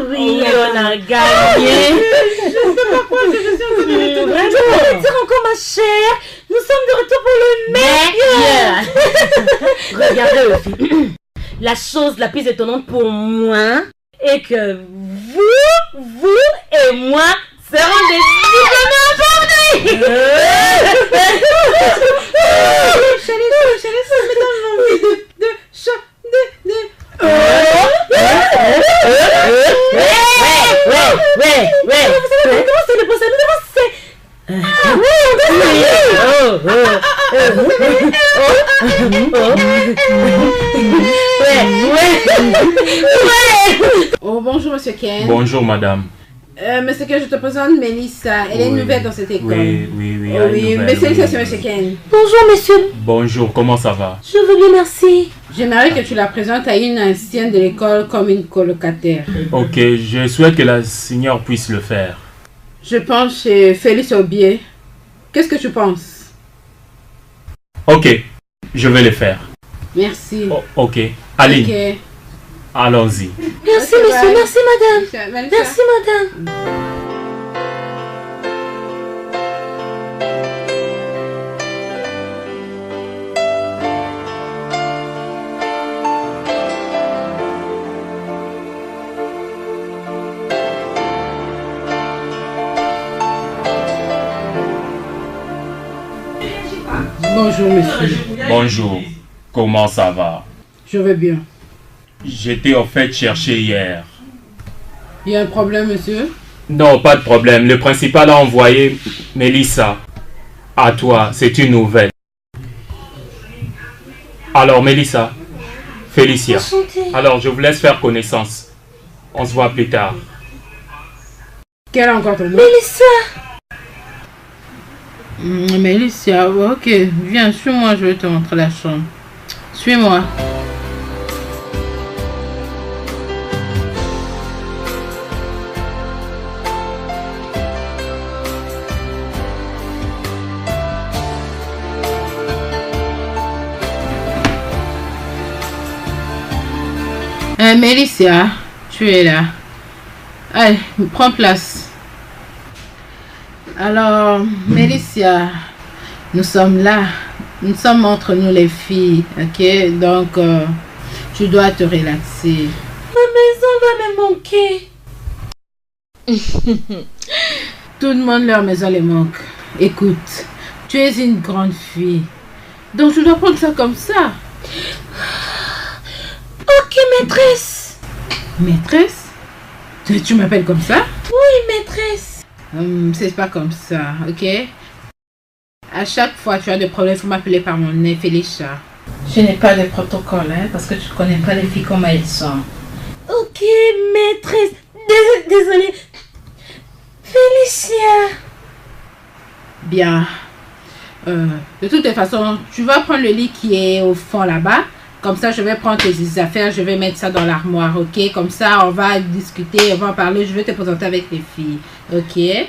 Oui, on a gagné. Je sais pas quoi, je suis en train de retourner. Je peux dire encore ma chère, nous sommes de retour pour le meilleur. Regardez le film. La chose la plus étonnante pour moi est que vous et moi serons des diplômés aujourd'hui. Chérie, ça me donne envie de chanter. Vous savez comment c'est le bossa nova, c'est... Oh, bonjour, monsieur Ken. Bonjour, madame. Monsieur Ken, je te présente Mélissa. Elle est nouvelle dans cette école. Oui, Oui, mais c'est monsieur Ken. Bonjour, monsieur. Bonjour, comment ça va? Je veux bien, merci. J'aimerais que tu la présentes à une ancienne de l'école comme une colocataire. Ok, je souhaite que la seigneur puisse le faire. Je pense chez Félix Aubier. Qu'est-ce que tu penses? Ok, je vais le faire. Merci. Ok, allez, Ok. allons-y. Merci, Ok, monsieur. bye. Merci, madame. Mélissa. Merci, madame. Bonjour, monsieur. Bonjour, comment ça va? Je vais bien. J'étais au fait chercher hier. Il y a un problème, monsieur? Non, pas de problème. Le principal a envoyé Mélissa. À toi, c'est une nouvelle. Alors, Mélissa, Félicia. Enchantée. Alors, je vous laisse faire connaissance. On se voit plus tard. Quel est encore ton nom? Mélissa. Mélissa, ok. Viens, suis-moi, je vais te montrer la chambre. Suis-moi. Mélissa, tu es là. Allez, prends place. Alors, Mélissa, nous sommes là. Nous sommes entre nous les filles, ok? Donc, tu dois te relaxer. Ma maison va me manquer. Tout le monde, leur maison les manque. Écoute, tu es une grande fille. Donc, tu dois prendre ça comme ça. Ok, maîtresse. Maîtresse? Tu m'appelles comme ça? Oui, maîtresse. C'est pas comme ça, ok? À chaque fois que tu as des problèmes, il faut m'appeler par mon nom, Félicia. Je n'ai pas de protocole, hein, parce que tu ne connais pas les filles comme elles sont. Ok, maîtresse. Désolée. Félicia. Bien. De toutes les façons, tu vas prendre le lit qui est au fond là-bas. Comme ça, je vais prendre tes affaires, je vais mettre ça dans l'armoire, ok? Comme ça, on va discuter, on va en parler, je vais te présenter avec les filles, ok?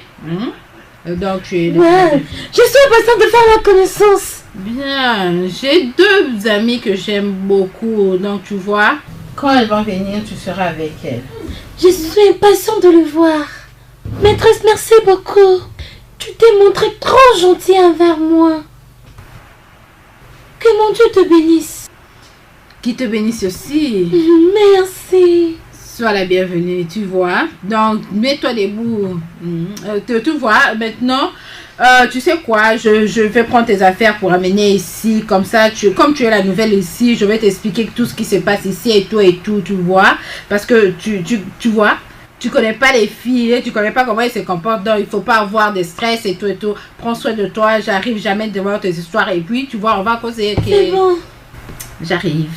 Donc, tu es... Ouais, je suis impatiente de faire la connaissance. Bien, j'ai deux amies que j'aime beaucoup, donc tu vois, quand elles vont venir, tu seras avec elles. Je suis impatiente de le voir. Maîtresse, merci beaucoup. Tu t'es montré trop gentil envers moi. Que mon Dieu te bénisse. Qui te bénisse aussi. Merci. Sois la bienvenue, tu vois. Donc, mets-toi debout. Tu vois, maintenant, tu sais quoi, je vais prendre tes affaires pour amener ici. Comme ça, comme tu es la nouvelle ici, je vais t'expliquer tout ce qui se passe ici et tout, tu vois. Parce que tu vois, tu connais pas les filles, tu connais pas comment elles se comportent. Donc, il faut pas avoir de stress et tout. Prends soin de toi, j'arrive jamais devant tes histoires. Et puis, tu vois, on va causer. C'est bon. J'arrive.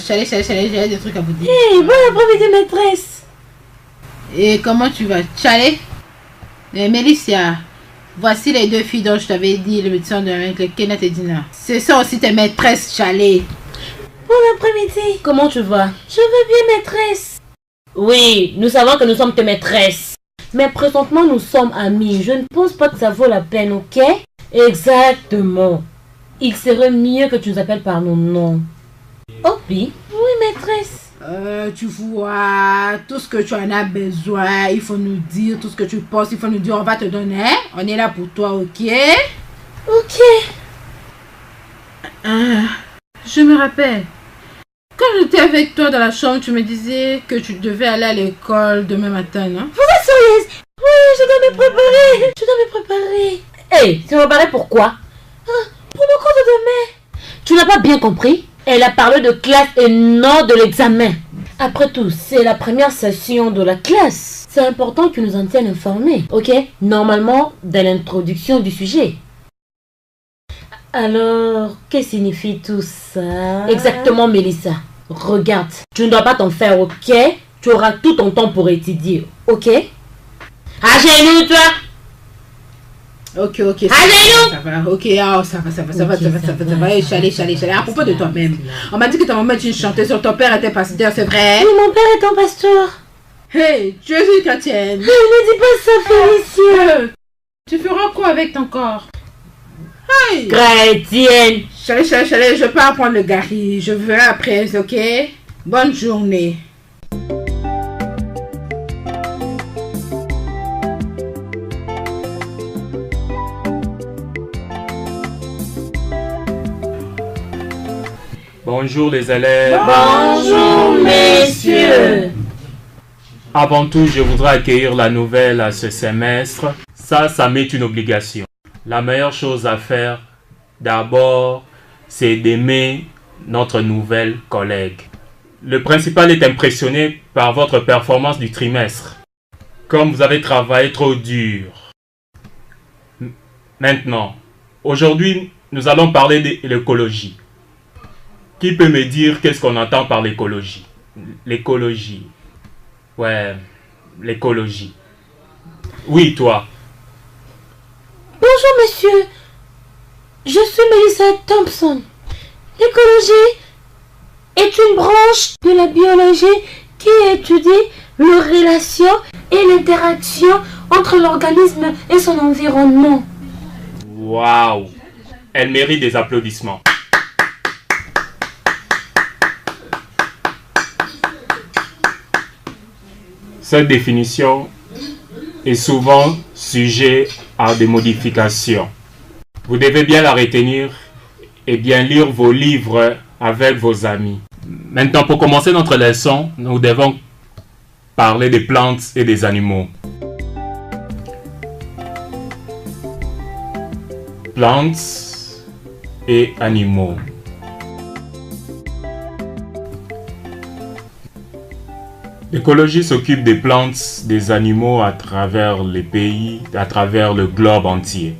Chalé, j'ai des trucs à vous dire. Hé, bon après-midi, maîtresse. Et comment tu vas? Chalé? Mélissa, Voici les 2 filles dont je t'avais dit, le médecin de Kenneth et Dina. Ce sont aussi tes maîtresses, Chalet. Bon après-midi. Comment tu vas? Je vais bien, maîtresse. Oui, nous savons que nous sommes tes maîtresses. Mais présentement, nous sommes amis. Je ne pense pas que ça vaut la peine, ok? Exactement. Il serait mieux que tu nous appelles par nos noms. Oh oui, maîtresse. Tu vois, tout ce que tu en as besoin, il faut nous dire, tout ce que tu penses, il faut nous dire, on va te donner. On est là pour toi, ok? Ok. Je me rappelle. Quand j'étais avec toi dans la chambre, tu me disais que tu devais aller à l'école demain matin, non? Vous êtes sérieuse? Oui, je dois me préparer. Je dois me préparer. Hé, tu me préparer pour quoi? Pour le cours de demain. Tu n'as pas bien compris? Elle a parlé de classe et non de l'examen. Après tout, c'est la première session de la classe. C'est important que tu nous en tiennes informés, ok? Normalement, dans l'introduction du sujet. Alors, que signifie tout ça? Exactement, Mélissa. Regarde, tu ne dois pas t'en faire, ok? Tu auras tout ton temps pour étudier, ok? À genoux, toi! Ok. Allez, ça va. Ok, oh, ça va. Hey, Chalet. À propos de toi-même, on m'a dit que ta maman est une chanteuse, ton père était pasteur, c'est vrai? Oui, mon père est un pasteur. Hey, tu es une chrétienne. Ne dis pas ça, Félicia. Tu feras quoi avec ton corps? Hey! Chrétienne. Chalet, je pars prendre le gari. Je verrai après, ok? Bonne journée. Bonjour les élèves. Bonjour, messieurs. Avant tout, je voudrais accueillir la nouvelle à ce semestre. Ça m'est une obligation. La meilleure chose à faire, d'abord, c'est d'aimer notre nouvelle collègue. Le principal est impressionné par votre performance du trimestre. Comme vous avez travaillé trop dur. Maintenant, aujourd'hui, nous allons parler de l'écologie. Qui peut me dire qu'est-ce qu'on entend par l'écologie? L'écologie. Ouais, l'écologie. Oui, toi. Bonjour, monsieur. Je suis Melissa Thompson. L'écologie est une branche de la biologie qui étudie les relations et l'interaction entre l'organisme et son environnement. Waouh! Elle mérite des applaudissements. Cette définition est souvent sujet à des modifications. Vous devez bien la retenir et bien lire vos livres avec vos amis. Maintenant, pour commencer notre leçon, nous devons parler des plantes et des animaux. Plantes et animaux. L'écologie s'occupe des plantes, des animaux à travers les pays, à travers le globe entier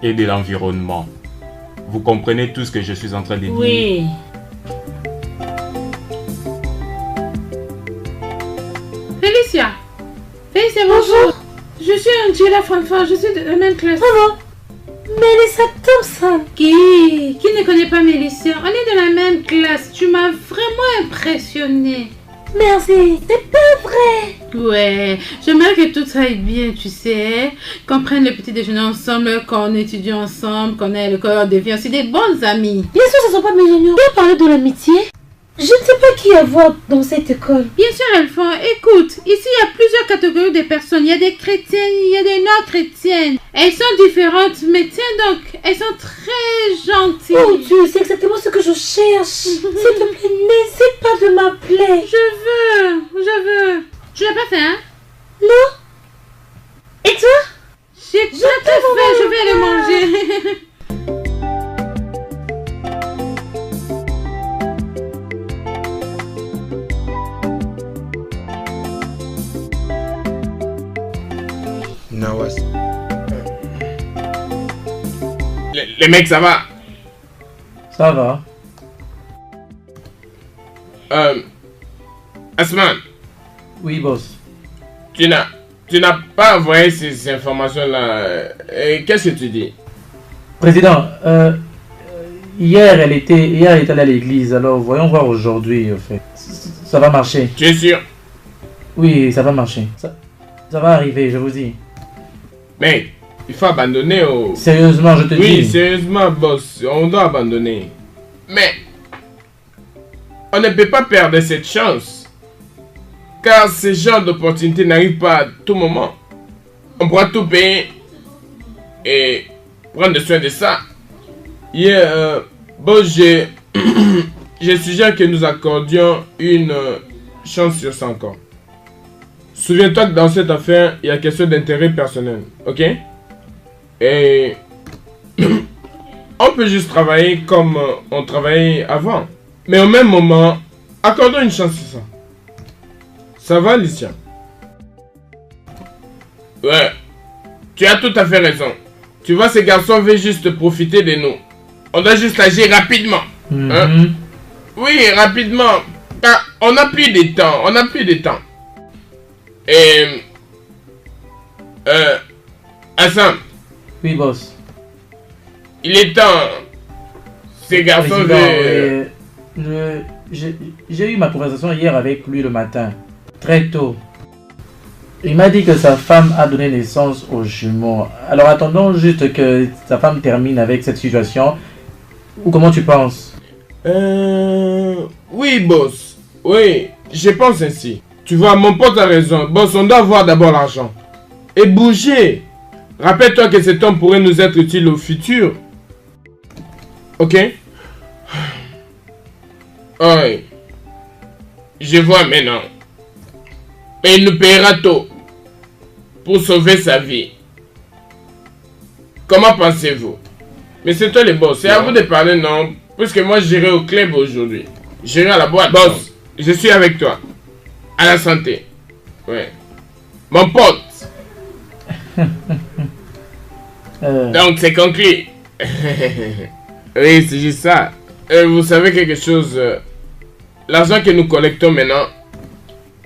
et de l'environnement. Vous comprenez tout ce que je suis en train de dire? Oui. Félicia, bonjour. Je suis Angela Fanfan, je suis de la même classe. Maman, Melissa Thompson. Qui ne connaît pas Melissa? On est de la même classe. Tu m'as vraiment impressionnée. Merci, c'est pas vrai. Ouais, j'aimerais que tout aille bien, tu sais. Qu'on prenne le petit déjeuner ensemble, qu'on étudie ensemble, qu'on ait le corps, on devient aussi des bons amis. Bien sûr, ce ne sont pas mes jeunes. On peut parler de l'amitié. Je ne sais pas qui avoir dans cette école. Bien sûr, elles font. Écoute, ici, il y a plusieurs catégories de personnes. Il y a des chrétiennes, il y a des non-chrétiennes. Elles sont différentes, mais tiens donc, elles sont très gentilles. Oh Dieu, c'est exactement ce que je cherche. S'il te plaît, n'hésite pas de m'appeler. Je veux. Tu l'as pas fait, hein? Non. Et toi? J'ai tout fait, je vais aller manger. Les mecs, ça va? Ça va. Asman, Oui, boss. Tina, tu n'as pas envoyé ces informations-là. Qu'est-ce que tu dis? Président, hier elle était allée à l'église, alors voyons voir aujourd'hui, en fait. Ça va marcher. Tu es sûr? Oui, ça va marcher. Ça va arriver, je vous dis. Mais, il faut abandonner au... Sérieusement, je te dis. Oui, sérieusement, boss, on doit abandonner. Mais, on ne peut pas perdre cette chance. Car ce genre d'opportunité n'arrive pas à tout moment. On pourra tout payer et prendre soin de ça. Hier, boss, je suggère que nous accordions une chance sur ça encore. Souviens-toi que dans cette affaire, il y a question d'intérêt personnel, ok? Et on peut juste travailler comme on travaillait avant. Mais au même moment, accordons une chance sur ça. Ça va, Licia? Ouais, tu as tout à fait raison. Tu vois, ces garçons veulent juste profiter de nous. On doit juste agir rapidement. Hein? Oui, rapidement. Car on n'a plus de temps. On n'a plus de temps. Et... Hassan. Oui, boss. Il est temps. Ces garçons veulent... J'ai eu ma conversation hier avec lui le matin. Très tôt. Il m'a dit que sa femme a donné naissance aux jumeaux. Alors attendons juste que sa femme termine avec cette situation. Ou comment tu penses? Oui, boss. Oui, je pense ainsi. Tu vois, mon pote a raison. Boss, on doit avoir d'abord l'argent. Et bouger. Rappelle-toi que cet homme pourrait nous être utile au futur. Ok? Oui. Je vois maintenant. Mais il nous paiera tôt. Pour sauver sa vie. Comment pensez-vous? Mais c'est toi le boss. C'est à vous de parler, non? Puisque moi j'irai au club aujourd'hui. J'irai à la boîte. Boss, je suis avec toi. À la santé. Ouais. Mon pote. Donc c'est conclu. Oui, c'est juste ça. Vous savez quelque chose? L'argent que nous collectons maintenant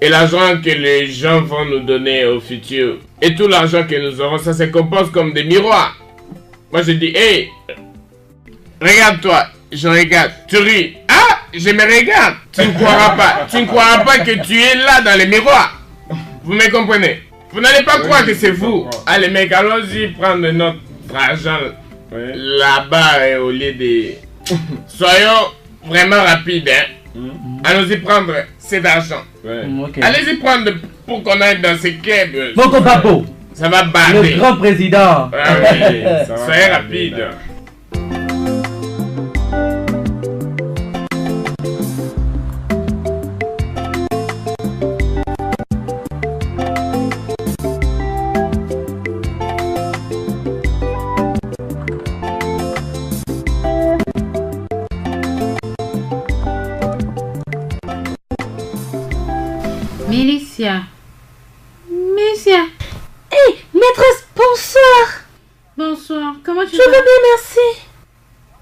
et l'argent que les gens vont nous donner au futur et tout l'argent que nous aurons, ça se compose comme des miroirs. Moi je dis, hey, regarde-toi, je regarde, tu ris. Ah, je me regarde. Tu ne croiras pas. Tu ne croiras pas que tu es là dans les miroirs. Vous me comprenez? Vous n'allez pas croire que c'est vous. Allez mec, allons-y prendre notre argent là-bas au lieu de... Soyons vraiment rapides, hein. Allons-y prendre cet argent. Okay. Allez-y prendre pour qu'on aille dans ces clubs. Mon papo. Ça va barrer. Le grand président. Ah oui, soyez rapide. Mélicia. Mélicia. Hé, maîtresse, bonsoir. Bonsoir. Comment tu Je vais vas? bien, merci.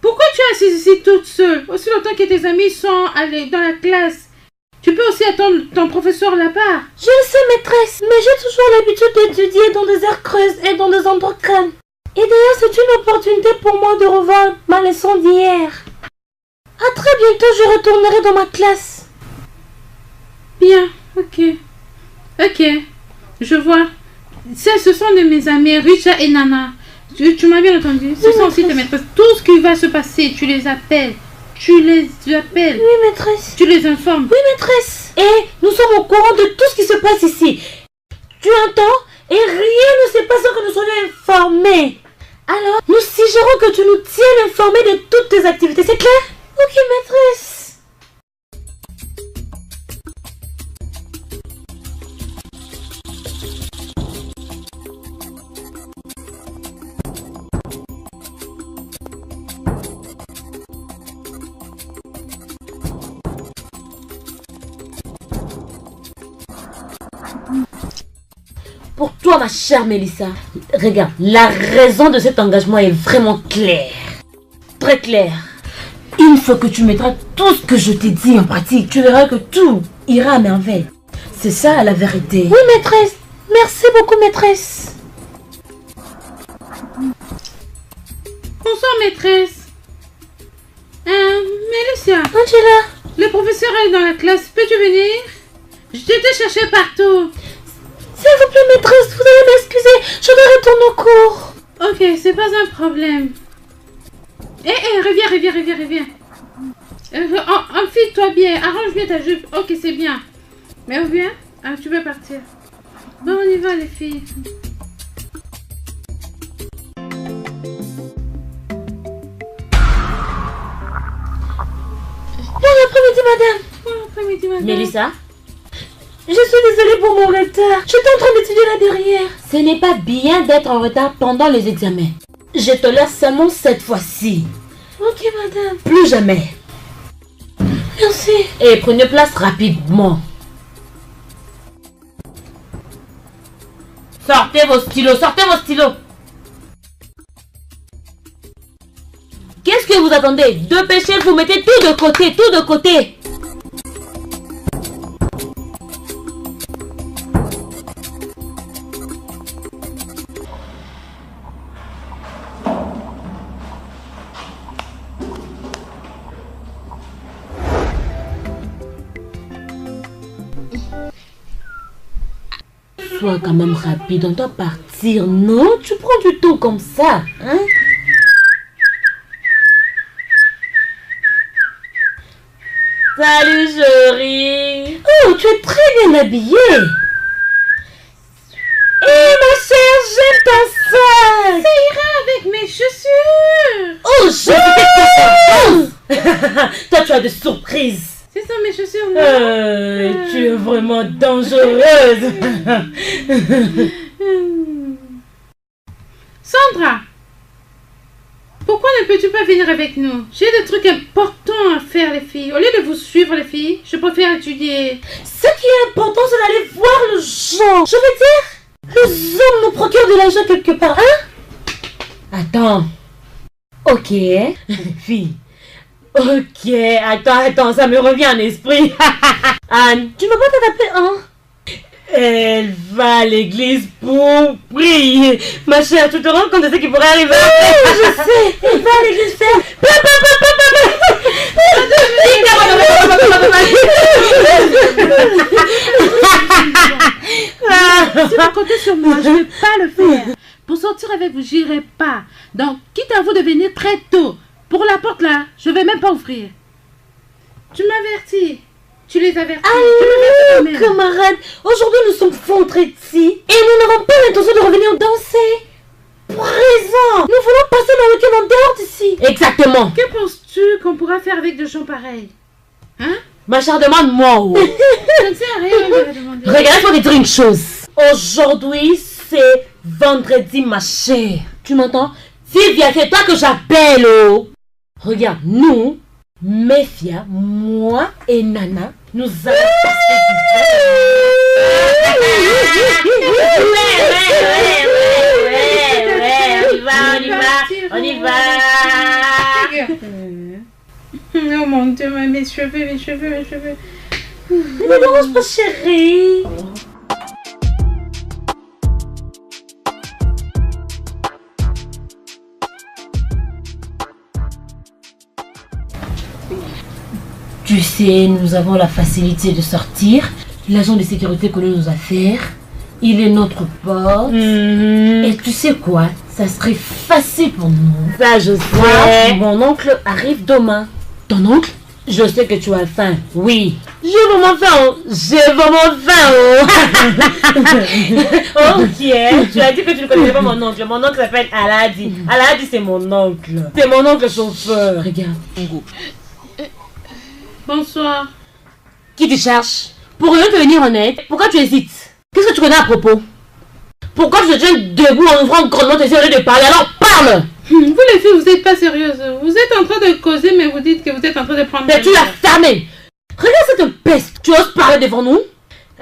Pourquoi tu es assise ici toute seule? Aussi longtemps que tes amis sont allés dans la classe. Tu peux aussi attendre ton professeur là-bas. Je le sais, maîtresse, mais j'ai toujours l'habitude d'étudier dans des aires creuses et dans des endroits calmes. Et d'ailleurs, c'est une opportunité pour moi de revoir ma leçon d'hier. À très bientôt, je retournerai dans ma classe. Bien, ok. Ok, je vois. Ce sont de mes amis, Richa et Nana. Tu m'as bien entendu? Ce sont aussi tes maîtresses. Tout ce qui va se passer, tu les appelles. Tu les appelles. Oui, maîtresse. Tu les informes. Oui, maîtresse. Et nous sommes au courant de tout ce qui se passe ici. Tu entends? Et rien ne se passe sans que nous soyons informés. Alors, nous suggérons que tu nous tiennes informés de toutes tes activités. C'est clair? Ok, maîtresse. Pour toi, ma chère Mélissa, regarde, la raison de cet engagement est vraiment claire. Très claire. Une fois que tu mettras tout ce que je t'ai dit en pratique, tu verras que tout ira à merveille. C'est ça la vérité. Oui, maîtresse. Merci beaucoup, maîtresse. Bonsoir, maîtresse. Mélicia, Angela, le professeur est dans la classe. Peux-tu venir? Je t'ai cherché partout. s'il vous plaît, maîtresse, vous allez m'excuser. Je dois retourner au cours. Ok, c'est pas un problème. Reviens. Enfile-toi bien, arrange bien ta jupe. Ok, c'est bien. Mais reviens. Ah, tu veux partir. Bon, on y va, les filles. Bon après-midi, madame. Bon après-midi, madame. Mélissa, je suis désolée pour mon retard. J'étais en train d'étudier là derrière. Ce n'est pas bien d'être en retard pendant les examens. Je te laisse seulement cette fois-ci. Ok, madame. Plus jamais. Merci. Et prenez place rapidement. Sortez vos stylos. Qu'est-ce que vous attendez? Deux péchés, vous mettez tout de côté. Sois quand même rapide, on doit partir, non? Tu prends du temps comme ça, hein? Salut chérie. Oh, tu es très bien habillée. Eh ma chère, j'aime ta sac. Ça ira avec mes chaussures. Oh, je suis Toi, tu as des surprises. C'est ça mes chaussures, non? Tu es vraiment dangereuse. Sandra, pourquoi ne peux-tu pas venir avec nous? J'ai des trucs importants à faire, les filles. Au lieu de vous suivre, les filles, je préfère étudier. Ce qui est important, c'est d'aller voir le genre. Je veux dire, les hommes nous procurent de l'argent quelque part, hein? Attends. Ok. Fille. Ok. Attends, ça me revient en esprit. Anne, tu ne vas pas t'adapter, hein? Elle va à l'église pour prier. Ma chère, tu te rends compte de ce qui pourrait arriver? Oui, je sais. Elle va à l'église faire... Si vous comptez sur moi, je ne vais pas le faire. Pour sortir avec vous, j'irai pas. Donc, quitte à vous de venir très tôt. Pour la porte là, je vais même pas ouvrir. Tu m'avertis. Tu les avertis. Allô, camarades. Aujourd'hui, nous sommes vendredi et nous n'avons pas l'intention de revenir danser. Présent. Nous voulons passer le week-end en dehors d'ici. Exactement. Que penses-tu qu'on pourra faire avec des gens pareils? Hein? Ma chère, demande-moi. Je ne sais rien, je vais demander. Regarde, faut te dire une chose. Aujourd'hui, c'est vendredi, ma chère. Tu m'entends? Sylvia, c'est toi que j'appelle. Oh. Regarde, nous, Méfia, moi et Nana, nous allons passer du on y va. Oh mon Dieu, mes cheveux. Ne dérange pas, chérie. Tu sais, nous avons la facilité de sortir. L'agent de sécurité connaît nos affaires. Il est notre pote. Et tu sais quoi? Ça serait facile pour nous. Ça, je sais. Mon oncle arrive demain. Ton oncle? Je sais que tu as faim. Oui. J'ai vraiment faim. J'ai vraiment faim. Ok. Tu as dit que tu ne connaissais pas mon oncle. Mon oncle s'appelle Aladi. Aladi, c'est mon oncle. C'est mon oncle chauffeur. Regarde. Bonsoir. Qui te cherche? Pour rien te venir en aide, pourquoi tu hésites? Qu'est-ce que tu connais à propos? Pourquoi tu te tiens debout en ouvrant grandement tes yeux au lieu de parler? Alors parle! Vous les filles, vous n'êtes pas sérieuses. Vous êtes en train de causer, mais vous dites que vous êtes en train de prendre... Mais tu l'as fermé! Regarde cette peste! Tu oses parler devant nous?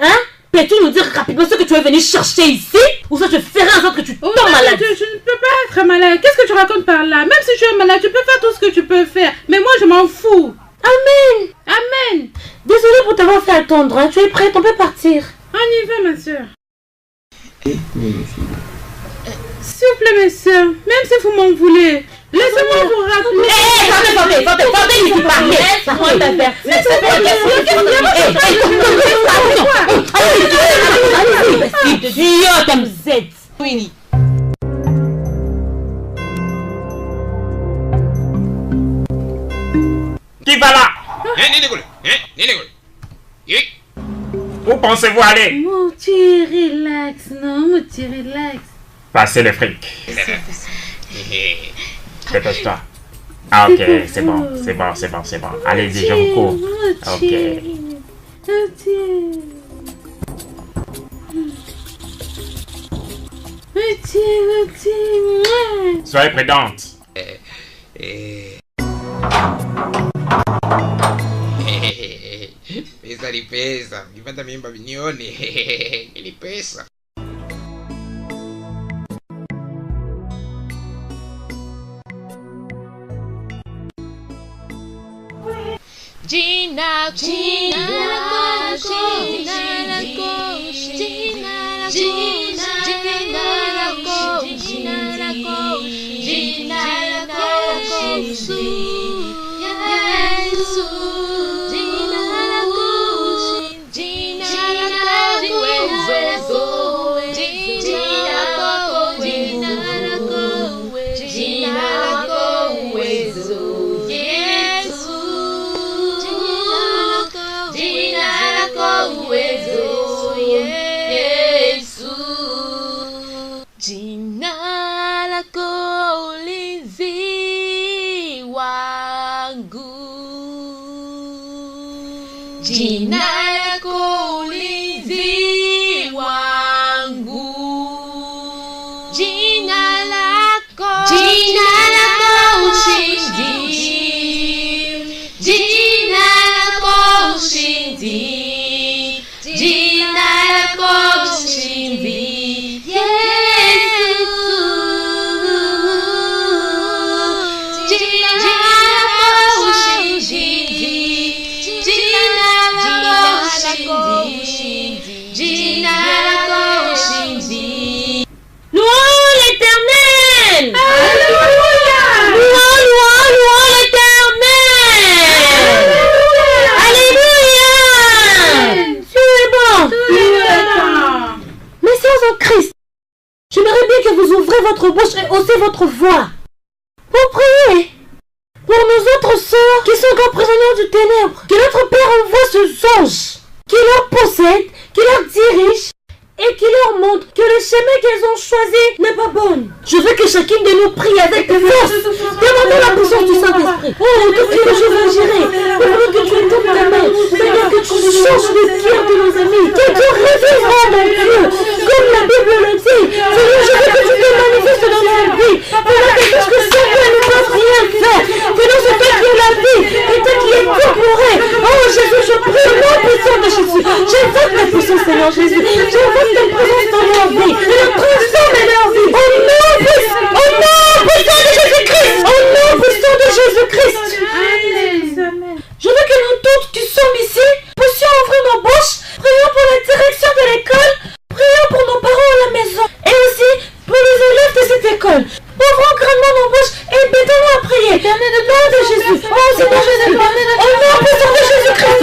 Hein? Peux-tu nous dire rapidement ce que tu es venu chercher ici? Ou ça te ferait en sorte que tu tombes malade? Je ne peux pas être malade. Qu'est-ce que tu racontes par là? Même si tu es malade, tu peux faire tout ce que tu peux faire. Mais moi, je m'en fous. Amen! Amen! Désolée pour t'avoir fait attendre, hein. Tu es prête, on peut partir. On y va, ma soeur. S'il vous plaît, mes soeurs, même si vous m'en voulez, laissez-moi vous rappeler. Sortez ici, parlez. Laisse-moi ta faire. Qui va là? Où pensez-vous aller? Moutier, relax, non, Moutier, relax. Passez le fric. Dépêche-toi. Ah ok, c'est bon. Allez-y, je vous cours. Ok. Soyez prudente. Pesa ni pesa, ukipata mimba nione. Ni pesa. Gina Jina lako ulinzi wangu, jina lako ushindi, jina lako ushindi, jina lako ushindi, Yesu, jina lako ushindi. Louons l'Éternel! Alléluia! Louons l'Éternel! Alléluia! Dieu est bon! Mes sœurs en Christ, j'aimerais bien que vous ouvrez votre bouche et haussez votre voix pour prier pour nos autres sœurs qui sont encore prisonnières du ténèbre. Que notre Père envoie ce ange qui leur possède, qui leur dirige et qui leur montre que le chemin qu'elles ont choisi n'est pas bon. Je veux que chacune de nous prie avec force, demandons la puissance du Saint-Esprit. Oh, tout ce que je veux gérer, nous voulons que tu étends ta main, Seigneur, que tu changes le cœur de nos amis, que tu révises, oh mon Dieu, comme la Bible le dit. Seigneur, je veux que tu te manifestes dans leur vie. Seigneur, que tout ce que sans toi ne peuvent rien faire. Seigneur, c'est toi qui es la vie, et toi qui es tout pour elle. Oh Jésus, je prie au nom puissant de Jésus. J'invoque ta puissance, Seigneur Jésus. J'invoque ta présence dans leur vie. Seigneur, transforme leur vie. Au nom puissant de Jésus-Christ. Au nom puissant de Jésus-Christ. Amen. Je veux que nous tous qui sommes ici puissions ouvrir nos bouches. Prions pour la direction de l'école. Prions pour nos parents à la maison. Et aussi pour les élèves de cette école. Ouvrons grandement nos bouches et mettons-nous à prier. Au nom de Jésus. Oh Seigneur Jésus. Au nom puissant de Jésus-Christ.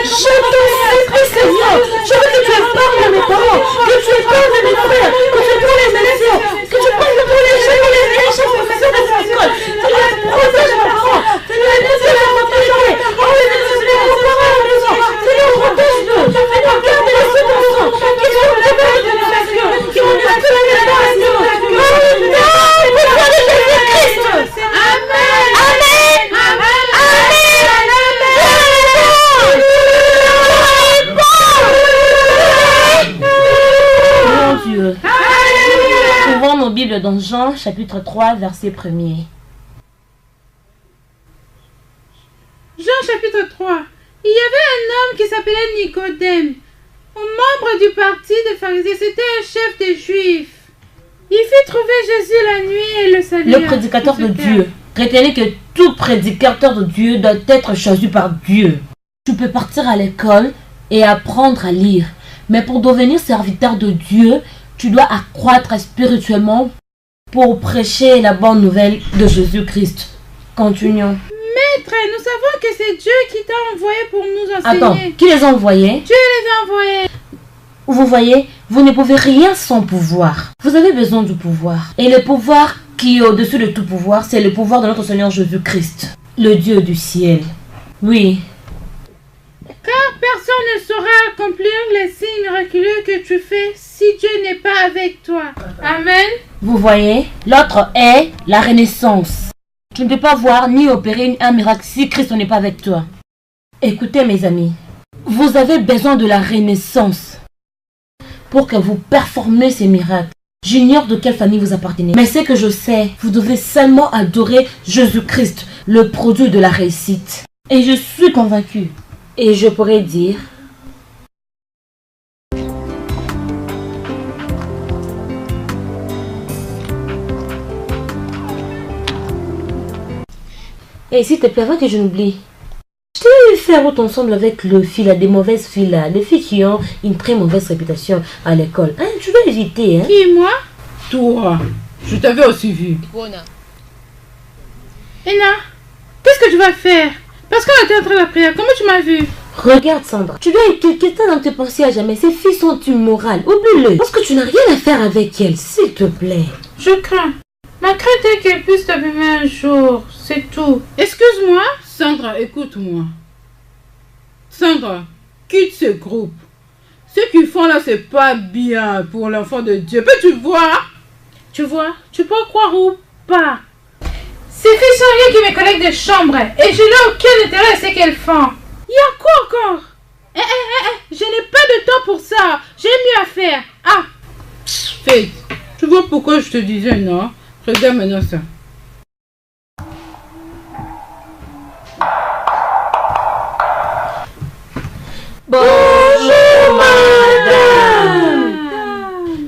Je t'en supplie, Seigneur. Je veux que tu épargnes mes parents. Que tu épargnes mes frères. Que tu prends les élèves. Que tu prennes tous les jeunes et les chefs professeurs de cette école. Seigneur, protège mes parents. Seigneur, laisse-les leur protéger. Oh, laisse-les nos parents à la maison. Seigneur, protège-nous. Seigneur, garde les seconds qui sont capables de nous faire qui vont nous faire les passions. Oh non, puissant de Jésus-Christ. Amen. Amen. Amen. Mon Dieu. Ouvrons nos Bibles dans Jean chapitre 3 verset 1er. Jean chapitre 3. Il y avait un homme qui s'appelait Nicodème, un membre du parti des pharisiens. C'était un chef des Juifs. Il fit trouver Jésus la nuit et le salua. Le prédicateur de Dieu. Retenez que tout prédicateur de Dieu doit être choisi par Dieu. Tu peux partir à l'école et apprendre à lire. Mais pour devenir serviteur de Dieu, tu dois accroître spirituellement pour prêcher la bonne nouvelle de Jésus-Christ. Continuons. Maître, nous savons que c'est Dieu qui t'a envoyé pour nous enseigner. Attends, qui les a envoyés? Dieu les a envoyés. Vous voyez, vous ne pouvez rien sans pouvoir. Vous avez besoin du pouvoir. Et le pouvoir qui est au-dessus de tout pouvoir, c'est le pouvoir de notre Seigneur Jésus-Christ, le Dieu du ciel. Oui. Car personne ne saura accomplir les signes miraculeux que tu fais si Dieu n'est pas avec toi. Amen. Vous voyez, l'autre est la renaissance. Tu ne peux pas voir ni opérer un miracle si Christ n'est pas avec toi. Écoutez mes amis, vous avez besoin de la renaissance pour que vous performez ces miracles. J'ignore de quelle famille vous appartenez, mais ce que je sais, vous devez seulement adorer Jésus-Christ, le produit de la réussite. Et je suis convaincue. Et je pourrais dire... Et s'il te plaît, avant que je n'oublie, je t'ai faire autre ensemble avec le fil, des mauvaises filles là, les filles qui ont une très mauvaise réputation à l'école. Hein, tu dois éviter, hein. Qui, moi? Toi. Je t'avais aussi vu. Bona. Ena, qu'est-ce que tu vas faire? Parce qu'on était en train de la prière, comment tu m'as vu? Regarde Sandra, tu dois inculquer ça dans tes pensées à jamais. Ces filles sont immorales, oublie-le. Parce que tu n'as rien à faire avec elles, s'il te plaît. Je crains. Ma crainte est qu'elle puisse t'abîmer un jour, c'est tout. Excuse-moi. Sandra, écoute-moi. Sandra, quitte ce groupe. Ce qu'ils font là, c'est pas bien pour l'enfant de Dieu. Peux-tu voir? Tu vois, tu peux croire ou pas. Ces filles sont rien que mes collègues de chambre et je n'ai aucun intérêt à ce qu'elles font. Il y a quoi encore? Je n'ai pas de temps pour ça. J'ai mieux à faire. Ah, Faith, tu vois pourquoi je te disais non? Regarde maintenant ça. Bonjour madame.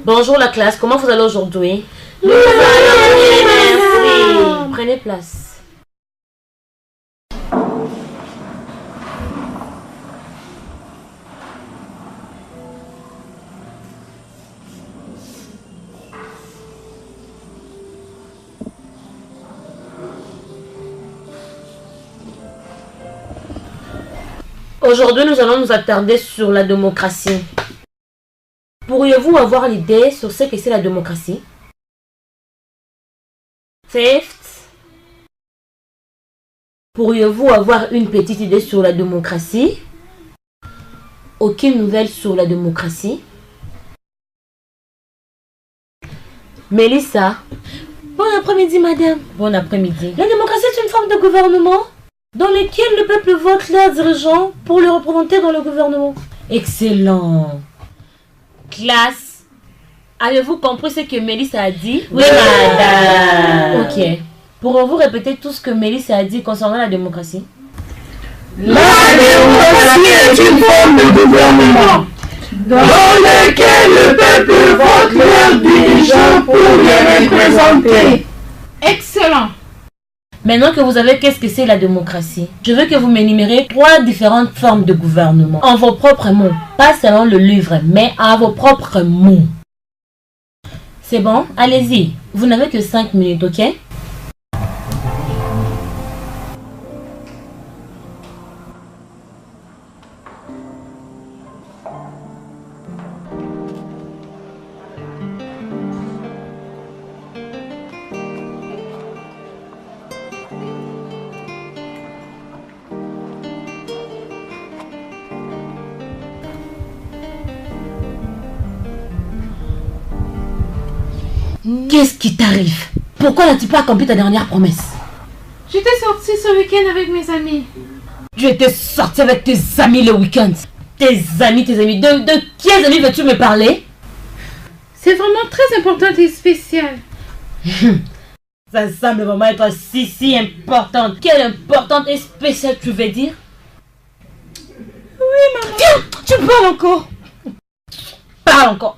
Bonjour la classe, comment vous allez aujourd'hui? Nous allons bien, merci. Prenez place. Aujourd'hui, nous allons nous attarder sur la démocratie. Pourriez-vous avoir l'idée sur ce que c'est la démocratie? Fifth. Pourriez-vous avoir une petite idée sur la démocratie? Aucune nouvelle sur la démocratie? Mélissa. Bon après-midi, madame. Bon après-midi. La démocratie est une forme de gouvernement dans lequel le peuple vote leurs dirigeants pour les représenter dans le gouvernement. Excellent. Classe, avez-vous compris ce que Mélissa a dit? Oui, madame. Ok. Pourrez-vous répéter tout ce que Mélissa a dit concernant la démocratie? La démocratie est une forme de gouvernement dans lequel le peuple vote leurs dirigeants pour les représenter. Excellent. Maintenant que vous savez qu'est-ce que c'est la démocratie, je veux que vous m'énumérez 3 différentes formes de gouvernement. En vos propres mots. Pas selon le livre, mais à vos propres mots. C'est bon? Allez-y. Vous n'avez que 5 minutes, ok? Qu'est-ce qui t'arrive? Pourquoi n'as-tu pas accompli ta dernière promesse? J'étais sortie ce week-end avec mes amis. Tu étais sortie avec tes amis le week-end? Tes amis. De quels amis veux-tu me parler? C'est vraiment très important et spécial. Ça semble vraiment être si importante. Quelle importante et spéciale tu veux dire? Oui, maman. Tiens, tu parles encore. Parle encore.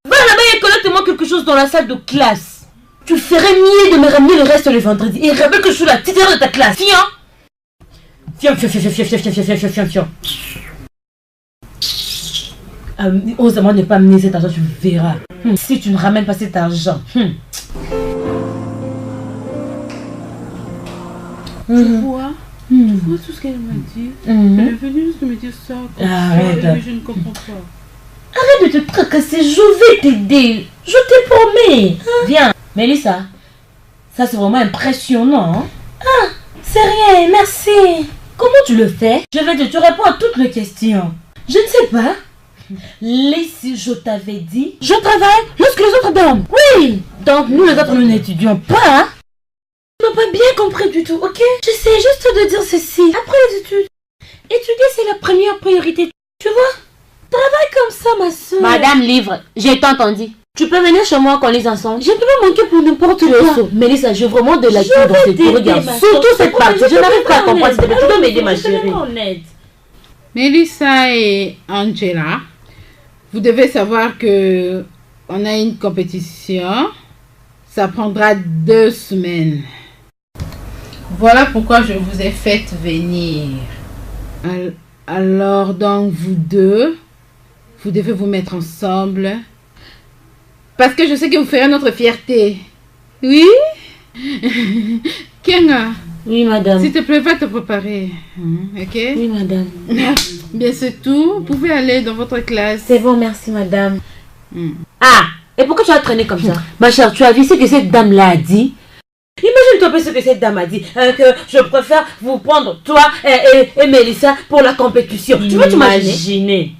Va là-bas et collecte-moi quelque chose dans la salle de classe. Tu ferais mieux de me ramener le reste le vendredi. Et rappelle que je suis la titulaire de ta classe. Viens. Viens. ose moi ne pas amener cet argent, tu verras. Si tu ne ramènes pas cet argent. Tu vois tout ce qu'elle m'a dit. Elle est venue juste me dire ça. Arrête. Mais je ne comprends pas. Arrête de te tracasser, je vais t'aider. Je te promets. Viens. Mélissa, ça c'est vraiment impressionnant. Hein? Ah, c'est rien, merci. Comment tu le fais? Je vais te répondre à toutes les questions. Je ne sais pas. Laissez, je t'avais dit, je travaille lorsque les autres dorment. Oui. Donc nous les autres, nous n'étudions pas. Hein? Tu n'as pas bien compris du tout, ok? J'essaie juste de dire ceci. Après les études, étudier c'est la première priorité. Tu vois? Travaille comme ça, ma soeur. Madame Livre, j'ai tant entendu. Tu peux venir chez moi qu'on lise ensemble. Je ne peux pas manquer pour n'importe quoi. Mélissa, j'ai vraiment de la culture dans cette regarde. Surtout cette partie. Je n'arrive pas à comprendre. Tu dois m'aider, ma chérie. Mélissa et Angela, vous devez savoir que on a une compétition. Ça prendra 2 semaines. Voilà pourquoi je vous ai fait venir. Alors donc vous deux, vous devez vous mettre ensemble. Parce que je sais que vous ferez notre fierté. Oui? Kenga? Oui, madame. S'il te plaît, va te préparer. Ok? Oui, madame. Bien, c'est tout. Vous pouvez aller dans votre classe. C'est bon, merci, madame. Ah! Et pourquoi tu as traîné comme ça? Ma chère, tu as vu ce que cette dame-là a dit? Imagine-toi ce que cette dame a dit. Que je préfère vous prendre, toi et Mélissa, pour la compétition. Tu peux t'imaginer?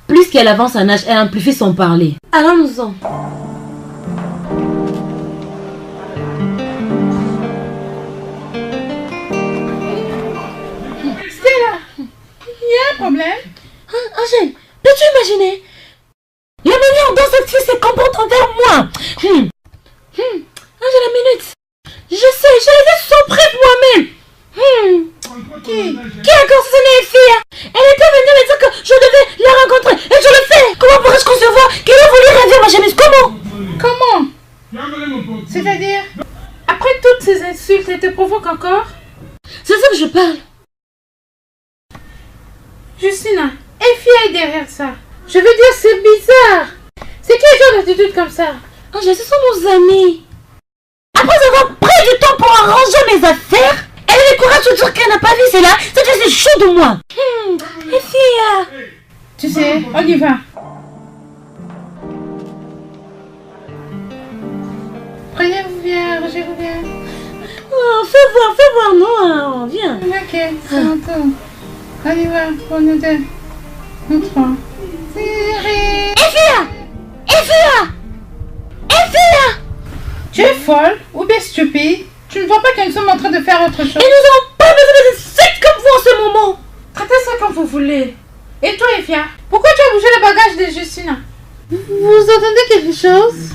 Plus qu'elle avance en âge, elle amplifie son parler. Allons-nous-en. Stella, il y a un problème? Angèle, peux-tu imaginer? La manière dont cette fille se comporte envers moi. Angèle, une minute. Je sais, je les ai surprises moi-même. Qui encore ce n'est une fille? Elle était venue me dire que je devais la rencontrer et je le fais. Comment pourrais-je concevoir qu'elle a voulu ravir ma chemise? Comment? C'est-à-dire, après toutes ces insultes, elle te provoque encore? C'est ça que je parle. Justina, Effia est derrière ça. Je veux dire, c'est bizarre. C'est quel genre d'attitude comme ça? Angèle, ce sont nos amis. Après avoir pris du temps pour arranger mes affaires, elle a le courage de dire qu'elle n'a pas vu cela. C'est que c'est chaud de moi. Effia. Tu sais, on y va. Prenez-vous bien, rangez-vous bien. Oh, fais voir, non, viens. Ok, c'est mon tour. On y va, pour nous deux. Nous trois. Effia! Tu es folle ou bien stupide? Tu ne vois pas que nous sommes en train de faire autre chose? Et nous n'avons pas besoin de sexe comme vous en ce moment. Traitez ça comme vous voulez. Et toi, Effia, pourquoi tu as bougé le bagage de Justina? Vous entendez quelque chose?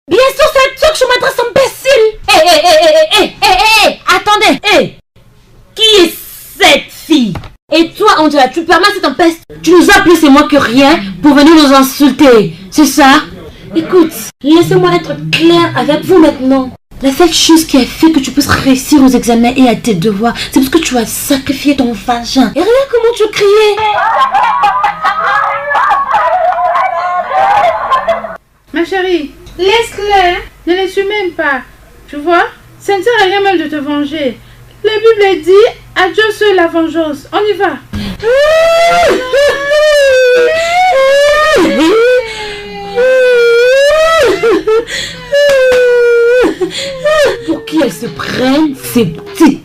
Bien sûr, c'est toi que je m'adresse, imbécile. Attendez. Qui est cette fille? Et toi, Angela, tu permets cette tempête? Tu nous as plus c'est moi que rien pour venir nous insulter, c'est ça? Écoute, laissez-moi être clair avec vous maintenant. La seule chose qui a fait que tu puisses réussir aux examens et à tes devoirs, c'est parce que tu as sacrifié ton vagin. Et regarde comment tu criais. Ma chérie, laisse-le. Ne les suis même pas. Tu vois, ça ne sert à rien même de te venger. La Bible dit, à Dieu seul la vengeance. On y va. Pour qui elles se prennent, ces petites.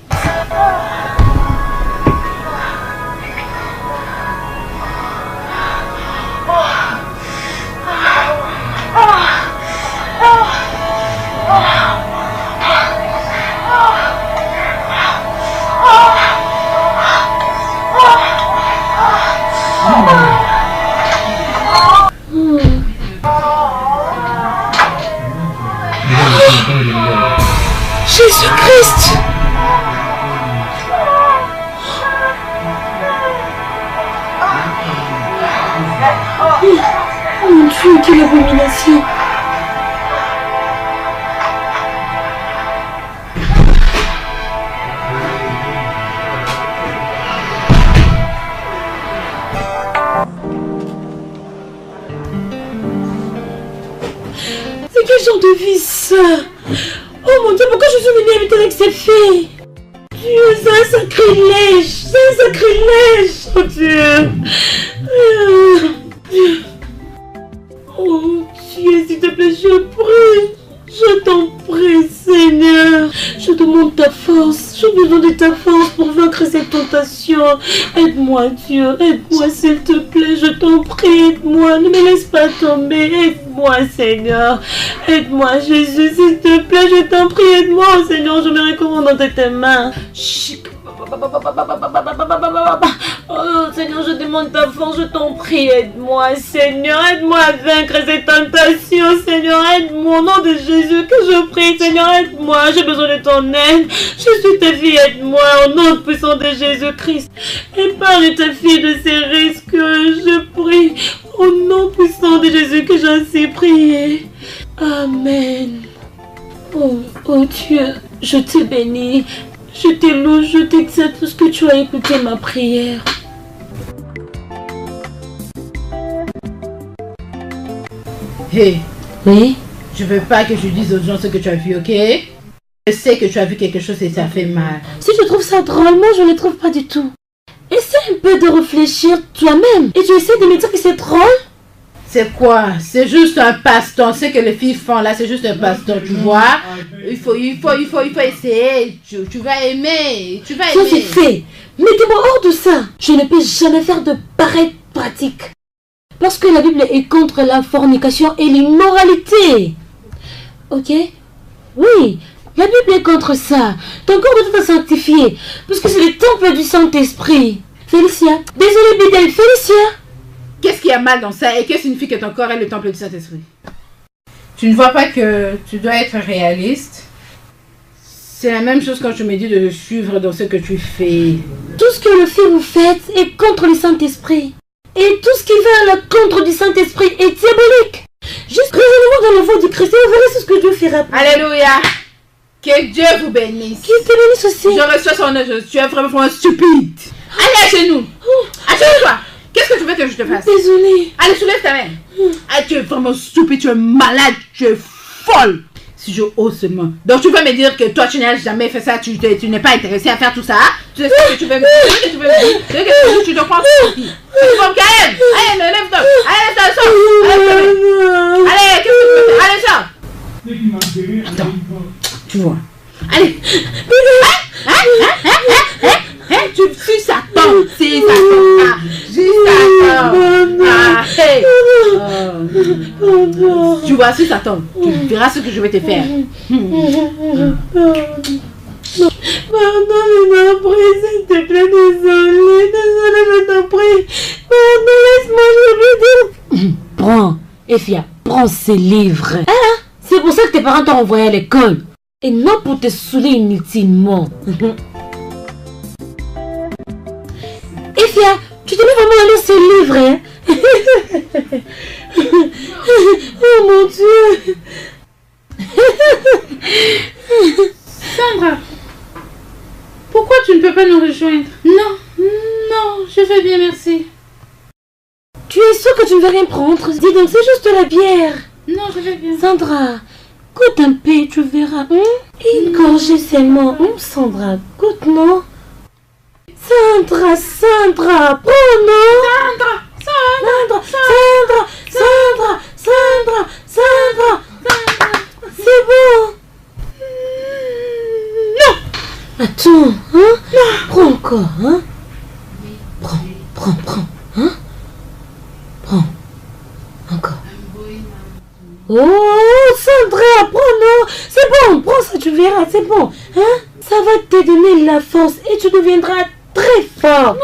Jésus-Christ! Oh mon Dieu, quelle abomination! quel genre de vie ça? Oh mon Dieu, pourquoi je suis venue habiter avec ces filles? Dieu, c'est un sacrilège! C'est un sacrilège! Oh Dieu! Oh Dieu, s'il te plaît, je prie! Je t'en prie, Seigneur! Je demande ta force! J'ai besoin de ta force pour vaincre cette tentation! Aide-moi, Dieu! Aide-moi, s'il te plaît! Je t'en prie! Aide-moi! Ne me laisse pas tomber! Aide-moi, Seigneur! Aide-moi, Jésus! S'il te plaît, je t'en prie! Aide-moi, oh, Seigneur! Je me recommande dans tes mains! Oh Seigneur, je demande ta force, je t'en prie, aide-moi Seigneur, aide-moi à vaincre ces tentations, Seigneur, aide-moi au nom de Jésus que je prie, Seigneur, aide-moi, j'ai besoin de ton aide, je suis ta fille, aide-moi au nom puissant de Jésus-Christ, épargne ta fille de ces risques, je prie, au nom puissant de Jésus que j'ai ainsi prié, Amen. Oh Dieu, je te bénis. Je te loue, je t'exalte parce que tu as écouté ma prière. Hey. Oui? Je veux pas que tu dises aux gens ce que tu as vu, ok? Je sais que tu as vu quelque chose et ça fait mal. Si tu trouves ça drôle, moi je ne le trouve pas du tout. Essaie un peu de réfléchir toi-même. Et tu essaies de me dire que c'est drôle? C'est quoi? C'est juste un passe-temps. Ce que les filles font là, c'est juste un passe-temps, tu vois? Il faut essayer. Tu vas aimer. Tu vas aimer. Ça c'est fait. Mettez-moi hors de ça. Je ne peux jamais faire de pareille pratique. Parce que la Bible est contre la fornication et l'immoralité. Ok? Oui, la Bible est contre ça. Ton corps doit être sanctifié. Parce que c'est le temple du Saint-Esprit. Félicia. Désolée, Bidel. Félicia. Qu'est-ce qui a mal dans ça et que signifie que ton corps est le temple du Saint-Esprit? Tu ne vois pas que tu dois être réaliste? C'est la même chose quand je me dis de suivre dans ce que tu fais. Tout ce que le fait vous faites est contre le Saint-Esprit. Et tout ce qui va à l'encontre du Saint-Esprit est diabolique. Juste raisonnez-moi dans la voie du Christ et vous verrez ce que Dieu fera. Alléluia. Que Dieu vous bénisse. Qu'il te bénisse aussi. Je reçois son âge. Tu es vraiment stupide. Allez à genoux. Assieds-toi. Qu'est-ce que tu veux que je te fasse? Désolée. Allez, soulève ta main. Ah, tu es vraiment stupide, tu es malade, tu es folle. Si je ose seulement. Donc tu veux me dire que toi tu n'as jamais fait ça, tu n'es pas intéressé à faire tout ça. Tu sais ce que tu veux me dire. Tu te prends pour qui? Tu prends Kael. Allez, lève-toi. Allez, sors. Allez, qu'est-ce que tu veux faire? Allez, sors. Attends, tu vois. Allez. Tu suis Satan, c'est Satan. Tu vois, si Satan, tu verras ce que je vais te faire. Pardon, je t'en prie, s'il te plaît, désolé, je t'en prie. Pardon, laisse-moi, je veux dire. Prends, Efia, prends ces livres. Hein? C'est pour ça que tes parents t'ont envoyé à l'école. Et non pour te saouler inutilement. Efia, tu te mets vraiment à lire ce livre, hein? Oh mon Dieu! Sandra, pourquoi tu ne peux pas nous rejoindre? Non, je vais bien, merci. Tu es sûre que tu ne veux rien prendre? Dis donc, c'est juste de la bière. Non, je vais bien. Sandra, goûte un peu, tu verras. Une gorgée seulement. Sandra, goûte, non? Sandra, prends, non? Sandra. C'est bon. Non. Attends, hein? Prends encore, hein? Prends, hein? Prends. Encore. Oh, Sandra, prends, non? C'est bon, prends ça, tu verras, c'est bon. Hein? Ça va te donner la force et tu deviendras très fort. Non.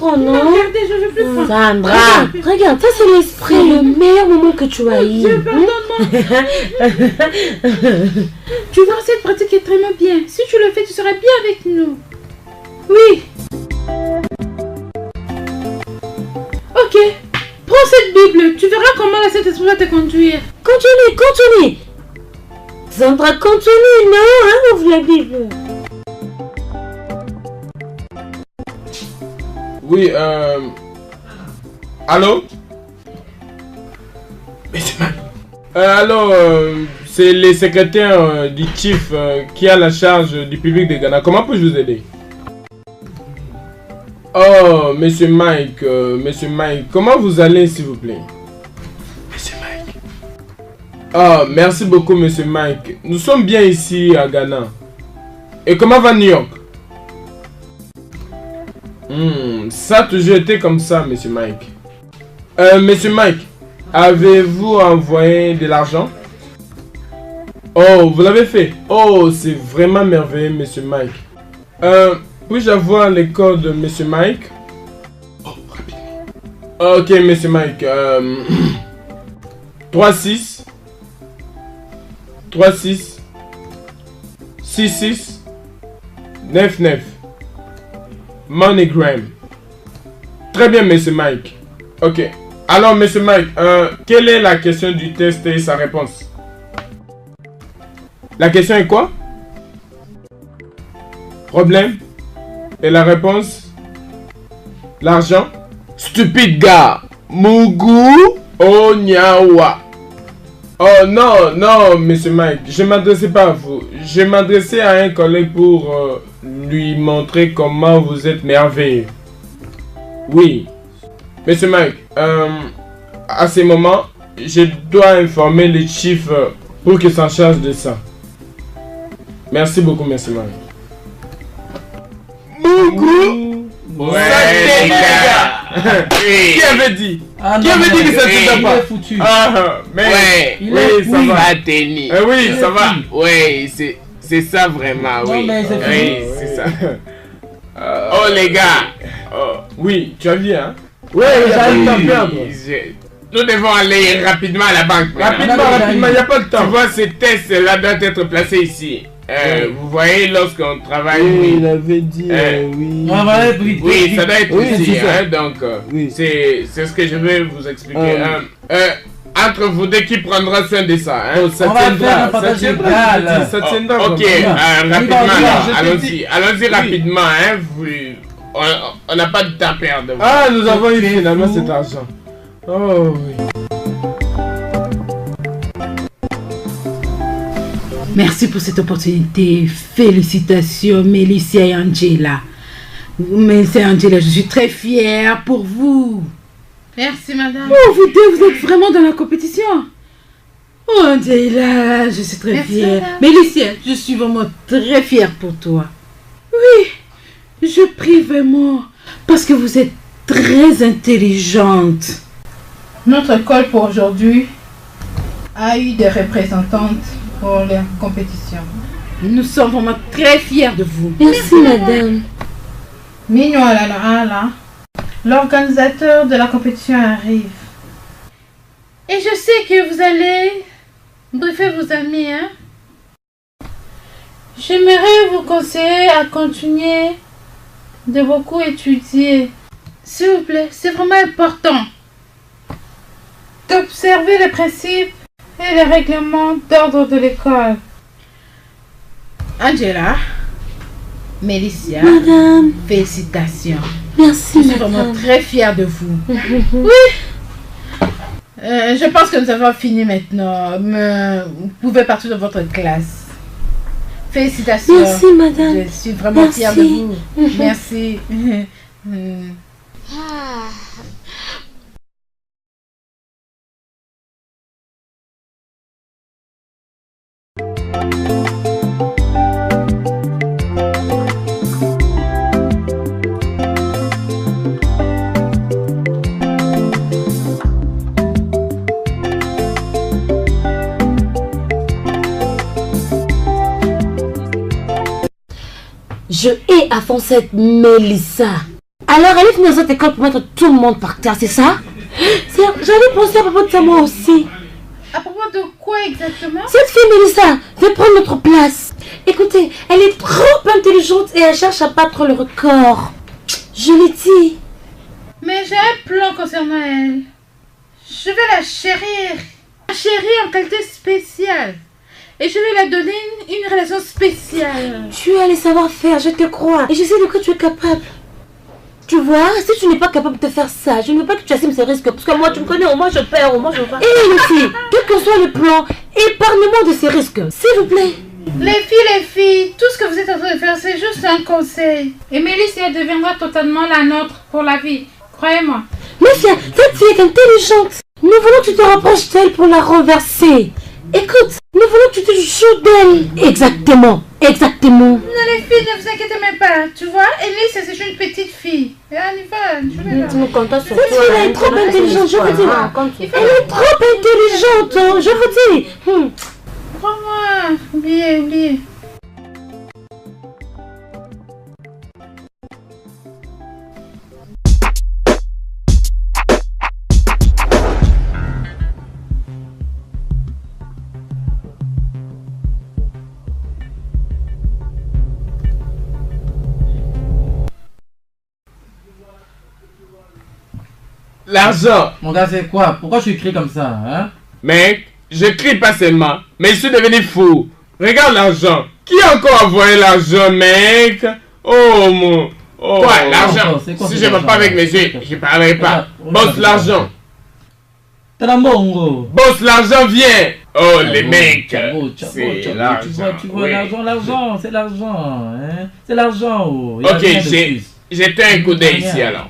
Oh non. Regardez, je veux plus prendre. Sandra, regarde, ça c'est l'esprit, le meilleur moment que tu as eu. Pardonne-moi. Tu vois, cette pratique est très bien. Si tu le fais, tu seras bien avec nous. Oui. Ok. Prends cette Bible. Tu verras comment la Saint-Esprit va te conduire. Continue. Sandra, continue, non, hein, ouvre la Bible. Oui, Allô? Mais c'est C'est le secrétaire du chief qui a la charge du public de Ghana. Comment puis-je vous aider? Oh, Monsieur Mike, comment vous allez, s'il vous plaît? Monsieur Mike. Oh, merci beaucoup, Monsieur Mike. Nous sommes bien ici à Ghana. Et comment va New York? Ça a toujours été comme ça, Monsieur Mike. Monsieur Mike, avez-vous envoyé de l'argent? Oh, vous l'avez fait? Oh, c'est vraiment merveilleux, Monsieur Mike. Puis-je avoir les codes de Monsieur Mike? Oh, rapidement. Ok, Monsieur Mike. 36 66 99 MoneyGram. Très bien, Monsieur Mike. Ok. Alors, Monsieur Mike, quelle est la question du test et sa réponse? La question est quoi? Problème? Et la réponse? L'argent? Stupide gars! Mugu Onyawa. Oh non, non, Monsieur Mike, je m'adressais pas à vous. Je m'adressais à un collègue pour lui montrer comment vous êtes merveilleux. Oui. Monsieur Mike, à ce moment, je dois informer les chiffres pour qu'ils s'en chargent de ça. Merci beaucoup, Monsieur Mike. Mugu! Ouais, les gars! Qui avait dit? Qui avait dit que ça ne pas? Foutu. Mais ouais, oui, ça va. Tennis. Oui, ça va. Oui, c'est ça vraiment, Non, oui. mais c'est Oui, c'est ça. Oh les gars. Oui, tu as vu, hein? Ouais, j'arrive à Oui, perdre. Nous devons aller rapidement à la banque. Rapidement, il n'y a pas de Tu temps. vois, ce test là doit être placé ici. Vous voyez, lorsqu'on travaille, Oui, il avait dit, oui. Ah, ouais, oui, oui, ça doit être Oui, ici. c'est ça. Hein, donc, Oui. c'est ce que je vais vous expliquer. Entre vous deux, qui prendra soin de ça, hein? Ça On va faire un tiendra, ça partage tiendra, égal. je dis, ça tiendra. Ok, vraiment. rapidement, alors, je te dis. allons-y rapidement, hein? On n'a pas de temps à perdre. Ah, nous avons eu finalement cet argent. Oh oui. Merci pour cette opportunité. Félicitations, Mélicia et Angela. Mélicia et Angela, je suis très fière pour vous. Merci, madame. Oh, vous deux, vous êtes vraiment dans la compétition. Oh, Angela, je suis très fière. Mélicia, je suis vraiment très fière pour toi. Oui, je prie vraiment parce que vous êtes très intelligente. Notre école pour aujourd'hui a eu des représentantes pour la compétition. Nous sommes vraiment très fiers de vous. Merci, madame. Mignon là, l'organisateur de la compétition arrive. Et je sais que vous allez briefer vos amis, hein? J'aimerais vous conseiller à continuer de beaucoup étudier. S'il vous plaît, c'est vraiment important d'observer les principes et les règlements d'ordre de l'école. Angela, Mélicia, Madame, félicitations. merci, Je suis vraiment madame. très fière de vous. Oui. Je pense que nous avons fini maintenant. Vous pouvez partir de votre classe. Félicitations. Merci, madame. Je suis vraiment Merci. fière de vous. Merci. Je hais à fond cette Mélissa. Alors, elle est venue dans cette école pour mettre tout le monde par terre, c'est ça? J'avais pensé à propos de ça moi aussi. À propos de quoi exactement? Cette fille Mélissa veut prendre notre place. Écoutez, elle est trop intelligente et elle cherche à battre le record. Je l'ai dit. Mais j'ai un plan concernant elle. Je vais la chérir. La chérir en qualité spéciale. Et je vais la donner une relation spéciale. Tu as les savoir-faire, je te crois. Et je sais de quoi tu es capable. Tu vois, si tu n'es pas capable de faire ça, je ne veux pas que tu assumes ces risques. Parce que moi, tu me connais, au moins je perds, au moins je vais. Et les filles, quel que soit le plan, épargnez-moi de ces risques, s'il vous plaît. Les filles, tout ce que vous êtes en train de faire, c'est juste un conseil. Et Mélisse, elle deviendra totalement la nôtre pour la vie. Croyez-moi. Méfia, cette fille est intelligente. Nous voulons que tu te rapproches d'elle pour la renverser. Écoute, nous voulons que tu te joues d'elle. Exactement, exactement. Non, les filles, ne vous inquiétez même pas. Tu vois, Elise, c'est une petite fille. Et on y va, je vais là. Cette fille est trop intelligente, je vous dis. Elle est trop intelligente, hein, je vous dis. Crois-moi, oubliez. L'argent. Mon gars, c'est quoi? Pourquoi tu cries comme ça, hein? Mec, je crie pas seulement, mais je suis devenu fou. Regarde l'argent. Qui a encore envoyé l'argent, mec? Oh mon... Oh, quoi, l'argent? Si je ne parle pas avec mes yeux, je parlerai pas. Boss, l'argent. Boss, l'argent, viens. Oh, les mecs. C'est l'argent. Tu vois, l'argent, c'est l'argent. Hein? C'est l'argent. Oh. Ok, j'ai un coup d'œil ici alors.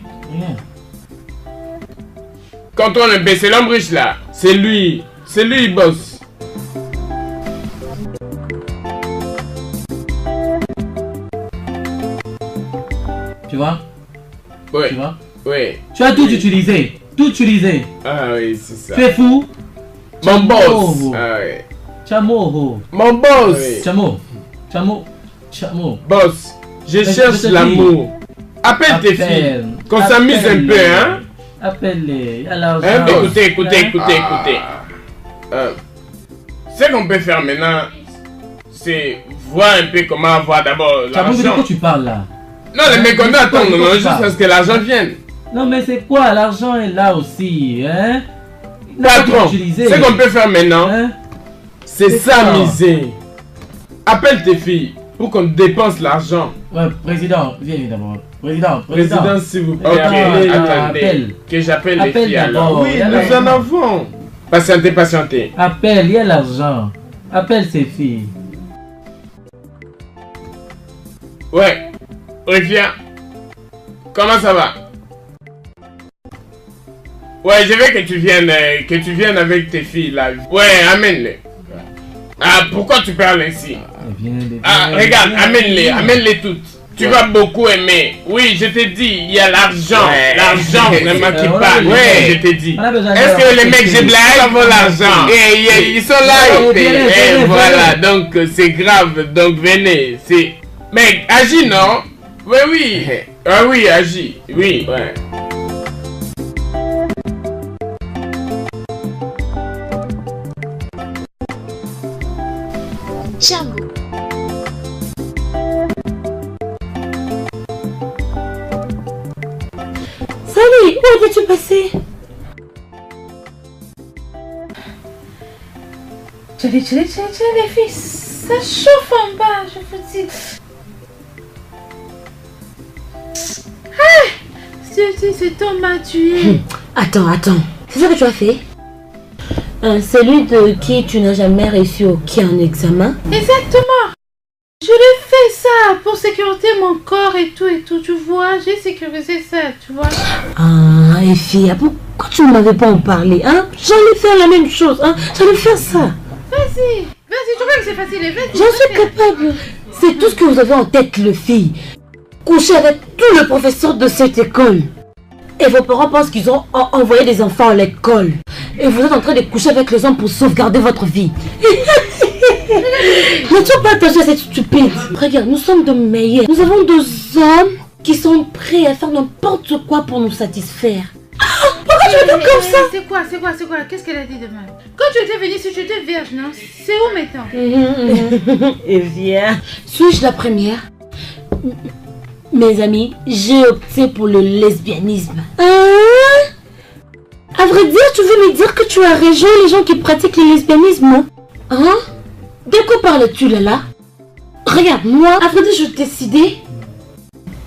Contrôle un peu, c'est l'homme riche là. C'est lui, boss. Tu vois? Oui. Tu vois? Oui. Tu as tout utilisé. Tout utilisé. Ah oui, c'est ça. Tu es fou? Mon boss. Ah oui. Chamo. Mon boss. Chamo. Boss, je cherche l'amour. Appelle tes filles. Qu'on s'amuse un peu, hein? Appelle-les. Alors, écoutez. Ce qu'on peut faire maintenant, c'est voir un peu comment avoir d'abord l'argent. De quoi tu parles là? Non, les mecs, on attend juste à ce que l'argent vienne. Non, mais c'est quoi? L'argent est là aussi, hein? Patron, ce qu'on peut faire maintenant, hein? C'est s'amuser. Appelle tes filles pour qu'on dépense l'argent. Ouais, président, viens d'abord. Président, s'il vous plaît. Ok, attendez. Que j'appelle les filles alors. Oui, nous en avons. Patientez. Appelle, il y a l'argent. Appelle ces filles. Ouais. Reviens. Comment ça va? Ouais, je veux que tu viennes avec tes filles là. Ouais, amène-les. Ah, pourquoi tu parles ainsi? Ah, regarde, amène-les toutes. Tu vas beaucoup aimer. Oui, je t'ai dit, il y a l'argent. L'argent vraiment qui parle. Ouais, je t'ai dit. Est-ce que les mecs, j'ai blagué avant l'argent? Ils sont là. Et voilà, donc c'est grave. Donc venez. Mec, agis, non? Oui. Ah oui, agis. Oui. Ouais. Chamo. Salut, où étais-tu passé? Tiens, les filles, ça chauffe en bas, je vous dis. Cet homme m'a tué. Attends. C'est ça que tu as fait? Celui de qui tu n'as jamais réussi aucun examen? Exactement. Je l'ai fait ça pour sécuriser mon corps et tout, tu vois. J'ai sécurisé ça, tu vois. Ah, Effie, pourquoi tu ne m'avais pas en parlé, hein? J'allais faire la même chose, hein? J'allais faire ça. Vas-y, tu vois que c'est facile, vas-y. J'en suis capable. C'est tout ce que vous avez en tête, les filles. Coucher avec tout le professeur de cette école. Et vos parents pensent qu'ils ont envoyé des enfants à l'école. Et vous êtes en train de coucher avec les hommes pour sauvegarder votre vie. N'as-tu pas attention à cette stupide? Regarde, nous sommes de meilleurs. Nous avons 2 hommes qui sont prêts à faire n'importe quoi pour nous satisfaire. Pourquoi tu me dis comme ça? C'est quoi? Qu'est-ce qu'elle a dit demain? Quand tu étais venue, si tu étais vierge, non? C'est où maintenant? Et viens. Suis-je la première? Mes amis, j'ai opté pour le lesbianisme. À vrai dire, tu veux me dire que tu as rejoint les gens qui pratiquent le lesbianisme? Hein? De quoi parles-tu, Lala? Regarde, moi, à vrai dire, je décidais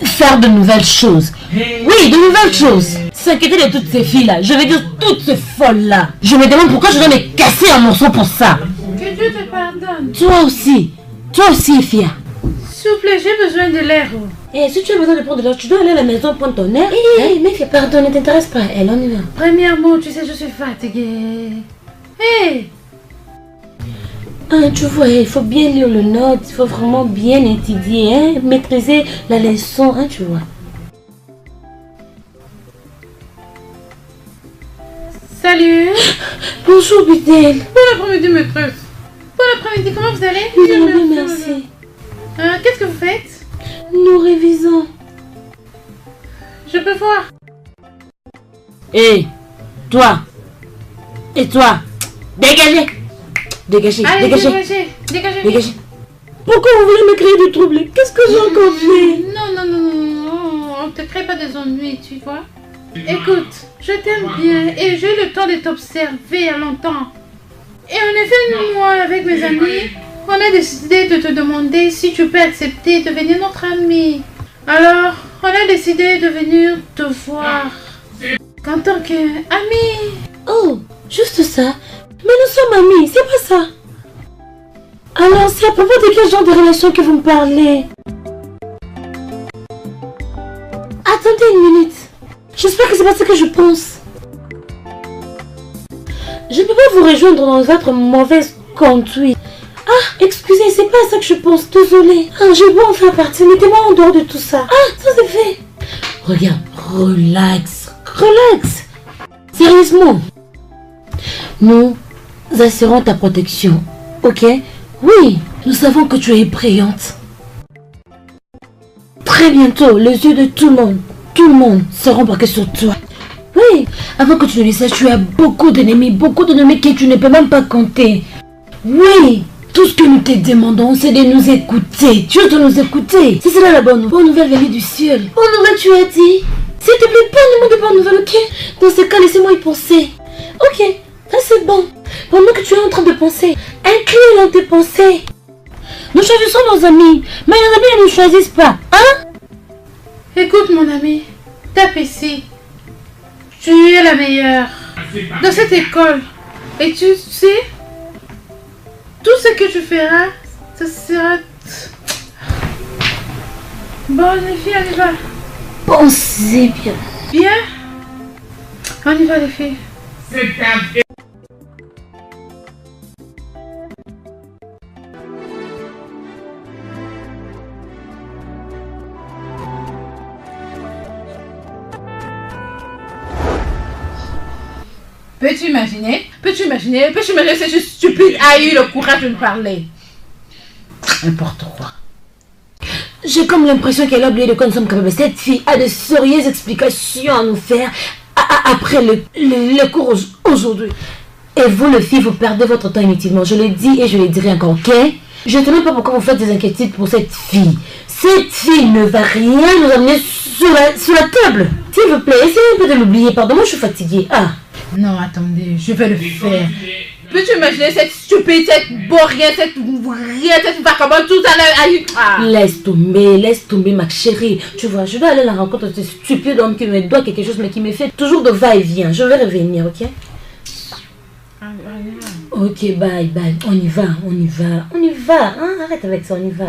de faire de nouvelles choses. Oui, de nouvelles choses. S'inquiéter de toutes ces filles-là, je vais dire toutes ces folles-là. Je me demande pourquoi je dois me casser un morceau pour ça. Que Dieu te pardonne. Toi aussi, Fia. S'il vous plaît, j'ai besoin de l'air. Et si tu as besoin de prendre de l'air, tu dois aller à la maison prendre ton air. Hé, mec, pardon, ne t'intéresse pas. Elle, on y va. Premièrement, tu sais, je suis fatiguée. Hé! Ah, tu vois, il faut bien lire le note, il faut vraiment bien étudier, hein, maîtriser la leçon, hein, tu vois. Salut! Bonjour, Bidel. Bon après-midi, maîtresse. Bon après-midi, comment vous allez? Bien, merci. Qu'est-ce que vous faites? Nous révisons. Je peux voir. Hé, toi. Et toi. Dégagez. Dégagez, Allez, dégagez. Dégagez. Pourquoi vous voulez me créer du trouble? Qu'est-ce que j'ai encore fait? Non, on te crée pas des ennuis, tu vois. Écoute, je t'aime bien et j'ai eu le temps de t'observer il y a longtemps. Et en effet, moi, avec mes amis, on a décidé de te demander si tu peux accepter de devenir notre ami. Alors, on a décidé de venir te voir en tant qu'ami. Oh, juste ça. Mais nous sommes amis, c'est pas ça. Alors, c'est à propos de quel genre de relation que vous me parlez? Attendez une minute. J'espère que c'est pas ça que je pense. Je ne peux pas vous rejoindre dans votre mauvaise conduite. Ah, excusez, c'est pas ça que je pense, désolée. Ah, je vais en faire partie, mettez-moi en dehors de tout ça. Ah, ça c'est fait. Regarde, relax. Sérieusement. Nous assurons ta protection, ok? Oui, nous savons que tu es effrayante. Très bientôt, les yeux de tout le monde seront braqués sur toi. Oui, avant que tu ne le saches, tu as beaucoup d'ennemis que tu ne peux même pas compter. Oui, tout ce que nous te demandons, c'est de nous écouter. Tu dois nous écouter. C'est cela la bonne nouvelle venue du ciel. Bonne nouvelle, tu as dit. S'il te plaît, parle-moi de bonnes nouvelles, ok? Dans ce cas, laissez-moi y penser. Ok, là c'est bon. Pendant que tu es en train de penser, inclus dans tes pensées. Nous choisissons nos amis, mais nos amis ne nous choisissent pas, hein? Écoute mon ami, tape ici. Tu es la meilleure dans cette école. Et tu sais, tout ce que tu feras, ça sera... Bon les filles, on y va. Pensez bien. Bien? On y va les filles. Peux-tu imaginer si ce stupide a eu le courage de nous parler? N'importe quoi. J'ai comme l'impression qu'elle a oublié de quoi nous sommes capables. Cette fille a de sérieuses explications à nous faire après le cours aujourd'hui. Et vous, les filles, vous perdez votre temps inutilement. Je le dis et je le dirai encore, ok? Je ne sais même pas pourquoi vous faites des inquiétudes pour cette fille. Cette fille ne va rien nous amener sur la table. S'il vous plaît, essayez un peu de l'oublier. Pardon, moi je suis fatiguée. Ah. Non, attendez, je vais le faire. Peux-tu imaginer cette stupide, cette bourrienne, cette vagabonde, tout à l'heure? Laisse tomber ma chérie. Tu vois, je dois aller à la rencontre de ce stupide homme qui me doit quelque chose, mais qui me fait toujours de va-et-vient. Je vais revenir, ok? Ok, bye. On y va. Hein? Arrête avec ça, on y va.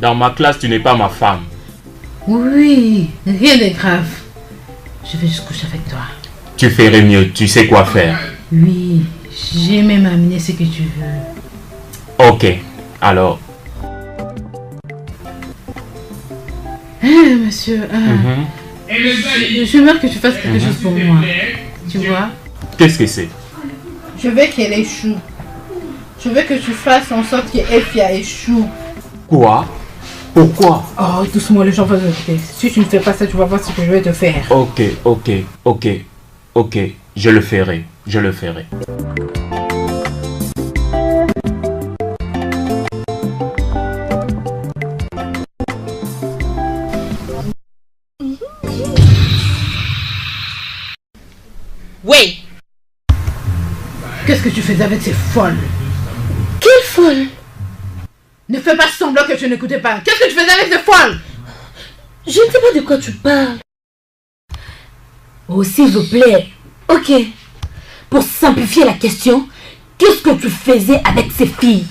Dans ma classe, tu n'es pas ma femme. Oui, rien de grave. Je vais juste coucher avec toi. Tu ferais mieux, tu sais quoi faire. Oui, j'ai même amené ce que tu veux. Ok, alors. Monsieur, je veux que tu fasses quelque chose pour moi. Tu vois? Qu'est-ce que c'est? Je veux qu'elle échoue. Je veux que tu fasses en sorte qu'Efia échoue. Quoi? Pourquoi? Oh, doucement, les gens vont écouter. Si tu ne fais pas ça, tu vas voir ce que je vais te faire. Ok. Je le ferai. Oui. Qu'est-ce que tu faisais avec ces folles? Quelle folle? Ne fais pas semblant que tu n'écoutais pas. Qu'est-ce que tu faisais avec ces folles? Je ne sais pas de quoi tu parles. Oh, s'il vous plaît. Ok. Pour simplifier la question, qu'est-ce que tu faisais avec ces filles?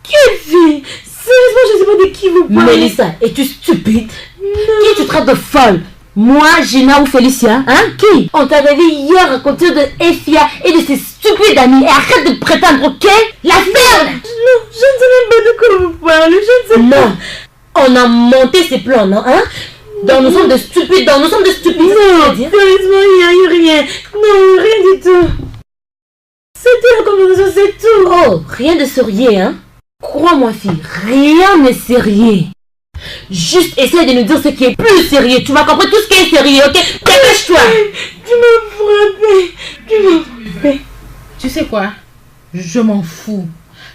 Quelle fille? Sérieusement, je ne sais pas de qui vous parlez. Mélissa, es-tu stupide? Non. Qui tu traites de folle? Moi, Gina ou Félicia? Hein? Qui? On t'avait vu hier raconter de Efia et de ses stupides amis. Et arrête de prétendre, ok? La ferme! Non, je ne sais même pas de quoi vous parlez. Je ne sais pas. Non. On a monté ces plans, non? Hein? Donc nous sommes des stupides. Non, sérieusement, il n'y a eu rien. Non, rien du tout. C'était la conversation, c'est tout. Oh, rien de sérieux, hein? Crois-moi, fille, rien n'est sérieux. Juste essaie de nous dire ce qui est plus sérieux. Tu vas comprendre tout ce qui est sérieux, ok? Dépêche-toi. Tu m'as frappé. Tu sais quoi? Je m'en fous.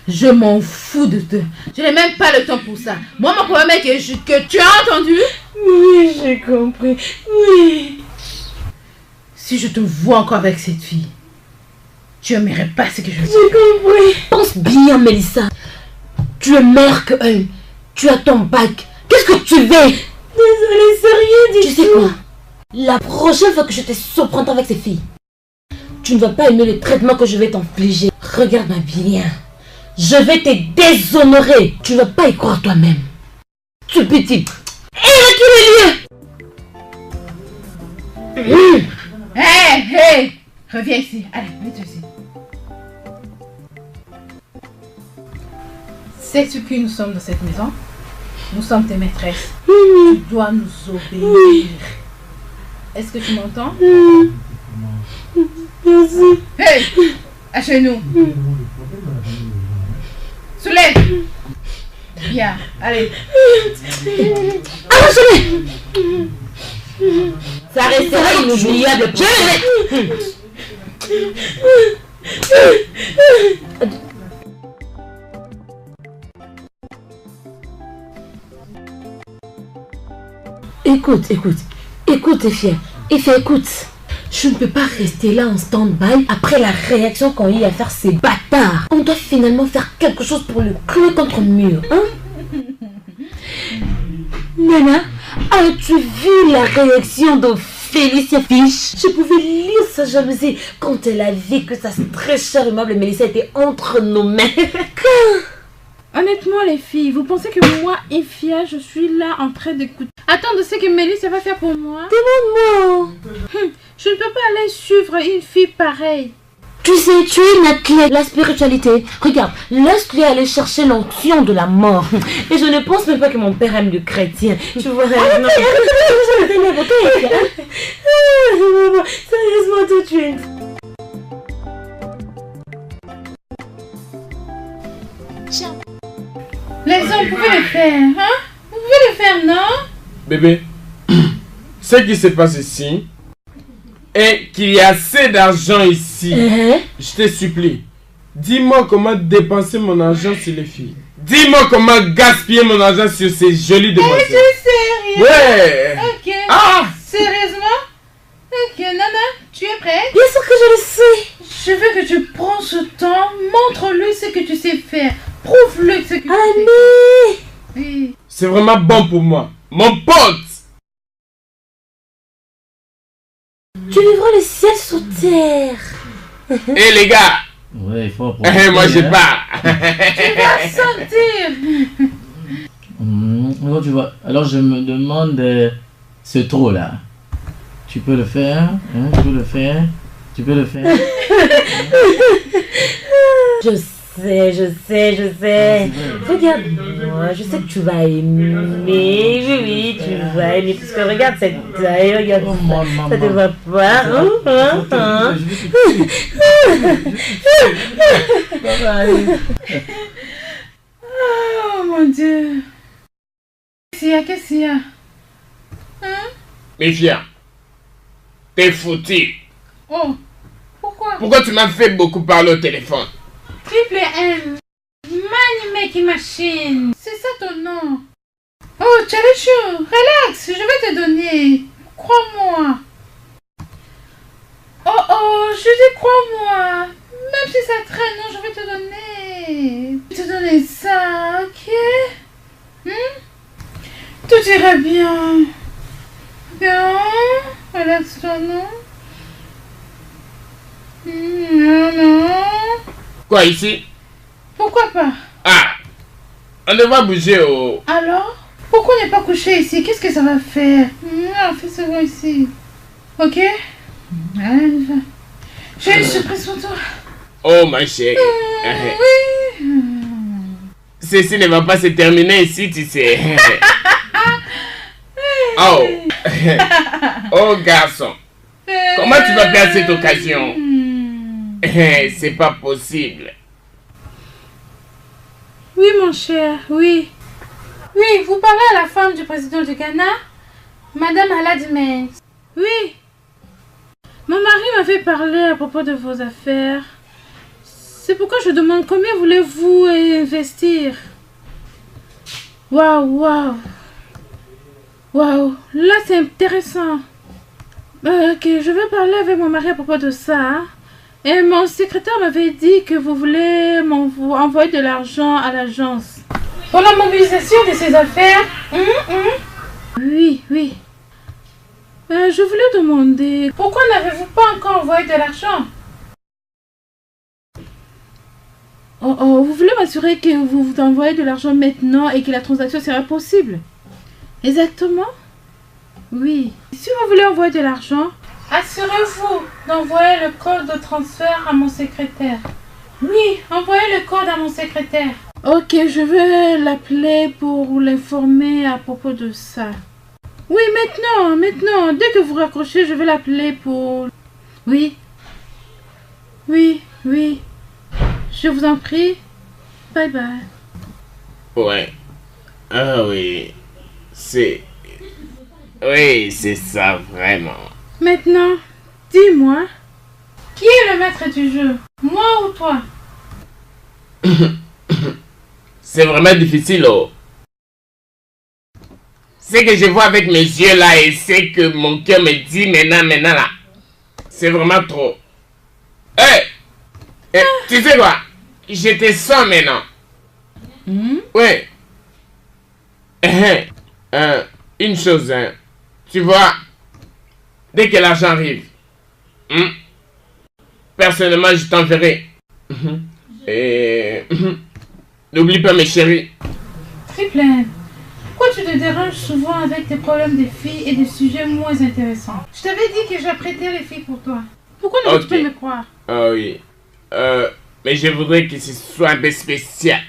Je m'en fous de te... Je n'ai même pas le temps pour ça. Moi, mon problème est que tu as entendu? Oui, j'ai compris. Oui. Si je te vois encore avec cette fille, tu n'aimerais pas ce que je veux. J'ai compris. Pense bien, Mélissa. Tu es meilleure que elle. Tu as ton bac. Qu'est-ce que tu veux? Désolée, c'est rien du tout. Tu sais quoi? La prochaine fois que je te surprendrai avec ces filles, tu ne vas pas aimer le traitement que je vais t'infliger. Regarde-moi bien. Je vais te déshonorer. Tu ne vas pas y croire toi-même. Tu petit. Et le lieu. Hé, reviens ici. Allez, mets-toi ici. Sais-tu qui nous sommes dans cette maison? Nous sommes tes maîtresses. Tu dois nous obéir. Est-ce que tu m'entends? Merci. Hey, à chez nous. Soulève. Bien, allez. Arrache-les. Ça restera inoubliable. Écoute, Efia, écoute. Je ne peux pas rester là en stand-by après la réaction qu'on a eu à faire ces bâtards. On doit finalement faire quelque chose pour le clouer contre le mur, hein? Nana, as-tu vu la réaction de Félicia Fiche? Je pouvais lire sa jalousie quand elle a vu que sa très chère aimable Mélissa était entre nos mains. Honnêtement, les filles, vous pensez que moi, Efia, je suis là en train d'écouter? Attends de ce que Mélissa va faire pour moi? Demande-moi. Je ne peux pas aller suivre une fille pareille. Tu sais, tu es une athlète, la spiritualité. Regarde, laisse-lui aller chercher l'onction de la mort. Et je ne pense même pas que mon père aime le chrétien. Tu vois, Sérieusement, tout de suite. Les hommes, vous pouvez le faire, hein? Vous pouvez le faire, non? Bébé, ce qui se passe ici est qu'il y a assez d'argent ici. Je te supplie, dis-moi comment dépenser mon argent sur les filles. Dis-moi comment gaspiller mon argent sur ces jolies demoiselles. Tu es sérieux? Ouais. Ok. Ah. Sérieusement? Ok, Nana, tu es prête? Bien sûr que je le sais. Je veux que tu prends ce temps, montre-lui ce que tu sais faire. Prouve-le ce que tu sais faire. Oui. C'est vraiment bon pour moi. Mon pote. Tu vivras le ciel sur terre. Eh les gars. Ouais, il faut moi j'ai pas. Tu vas sortir. Tu vois. Alors je me demande ce trou là. Tu peux le faire, hein, tu peux le faire, tu peux le faire. Je sais. Regarde-moi, je sais que tu vas aimer. Oui, tu vas aimer. Parce que regarde cette taille, regarde ça. Ça te va pas. Oh mon Dieu. Qu'est-ce qu'il y a? Méfia, t'es foutu. Oh, pourquoi? Pourquoi tu m'as fait beaucoup parler au téléphone? Triple M. Money making machine. C'est ça ton nom. Oh, Chalechu, relax, je vais te donner. Crois-moi. Oh, je dis crois-moi. Même si ça traîne, non, je vais te donner. Je vais te donner ça, ok? Tout ira bien. Bien, relax-toi, non? Non. Quoi, ici? Pourquoi pas? Ah, on devrait bouger au... Alors? Pourquoi on n'est pas couché ici? Qu'est-ce que ça va faire? Non, fais ce bon ici. Ok? Allez, va. J'ai une surprise pour toi. Oh, ma chérie. Oui. Ceci ne va pas se terminer ici, tu sais. Oh. Oh, garçon. Comment tu vas perdre cette occasion? C'est pas possible. Oui, mon cher, oui. Oui, vous parlez à la femme du président du Ghana, Madame Aladimens. Oui. Mon mari m'avait parlé à propos de vos affaires. C'est pourquoi je demande combien voulez-vous investir? Waouh. Là, c'est intéressant. Ok, je vais parler avec mon mari à propos de ça. Et mon secrétaire m'avait dit que vous voulez envoyer de l'argent à l'agence. Pour la mobilisation de ces affaires. Oui. Je voulais demander, pourquoi n'avez-vous pas encore envoyé de l'argent? Oh, vous voulez m'assurer que vous envoyez de l'argent maintenant et que la transaction sera possible? Exactement? Oui. Si vous voulez envoyer de l'argent, assurez-vous d'envoyer le code de transfert à mon secrétaire. Oui, envoyez le code à mon secrétaire. Ok, je vais l'appeler pour l'informer à propos de ça. Oui, maintenant, dès que vous raccrochez, je vais l'appeler pour... Oui. Je vous en prie. Bye bye. Ouais. Ah oui. Oui, c'est ça, vraiment. Maintenant, dis-moi, qui est le maître du jeu? Moi ou toi? C'est vraiment difficile, oh. C'est que je vois avec mes yeux là et c'est que mon cœur me dit maintenant là. C'est vraiment trop. Tu sais quoi? Je te sens maintenant. Ouais. Une chose, hein. Tu vois, dès que l'argent arrive, personnellement, je t'enverrai. Et n'oublie pas mes chéris. Triple, pourquoi tu te déranges souvent avec tes problèmes des filles et des sujets moins intéressants? Je t'avais dit que j'apprêtais les filles pour toi. Pourquoi ne veux-tu pas me croire? Ah oui. Mais je voudrais que ce soit un peu spécial.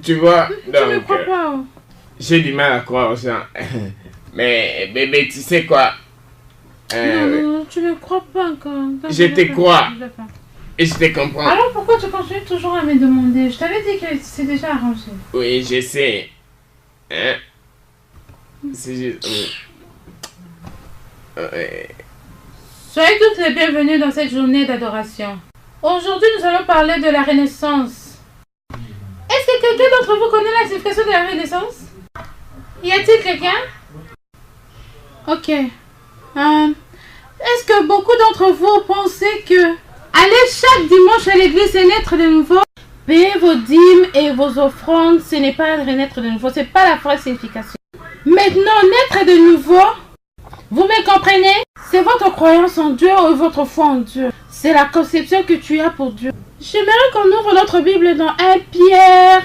Tu vois? Tu ne me crois pas. J'ai du mal à croire aux gens. Mais bébé, tu sais quoi? Non, tu ne me crois pas encore. Je te crois. Et je te comprends. Alors pourquoi tu continues toujours à me demander? Je t'avais dit que c'est déjà arrangé. Oui, je sais. Hein? C'est juste... Soyez toutes les bienvenues dans cette journée d'adoration. Aujourd'hui, nous allons parler de la Renaissance. Est-ce que quelqu'un d'entre vous connaît la signification de la Renaissance? Y a-t-il quelqu'un? Ok. Est-ce que beaucoup d'entre vous pensaient que aller chaque dimanche à l'église et naître de nouveau, payer vos dîmes et vos offrandes, ce n'est pas renaître de nouveau, c'est pas la vraie signification. Maintenant, naître de nouveau, vous me comprenez? C'est votre croyance en Dieu ou votre foi en Dieu. C'est la conception que tu as pour Dieu. J'aimerais qu'on ouvre notre Bible dans 1 Pierre,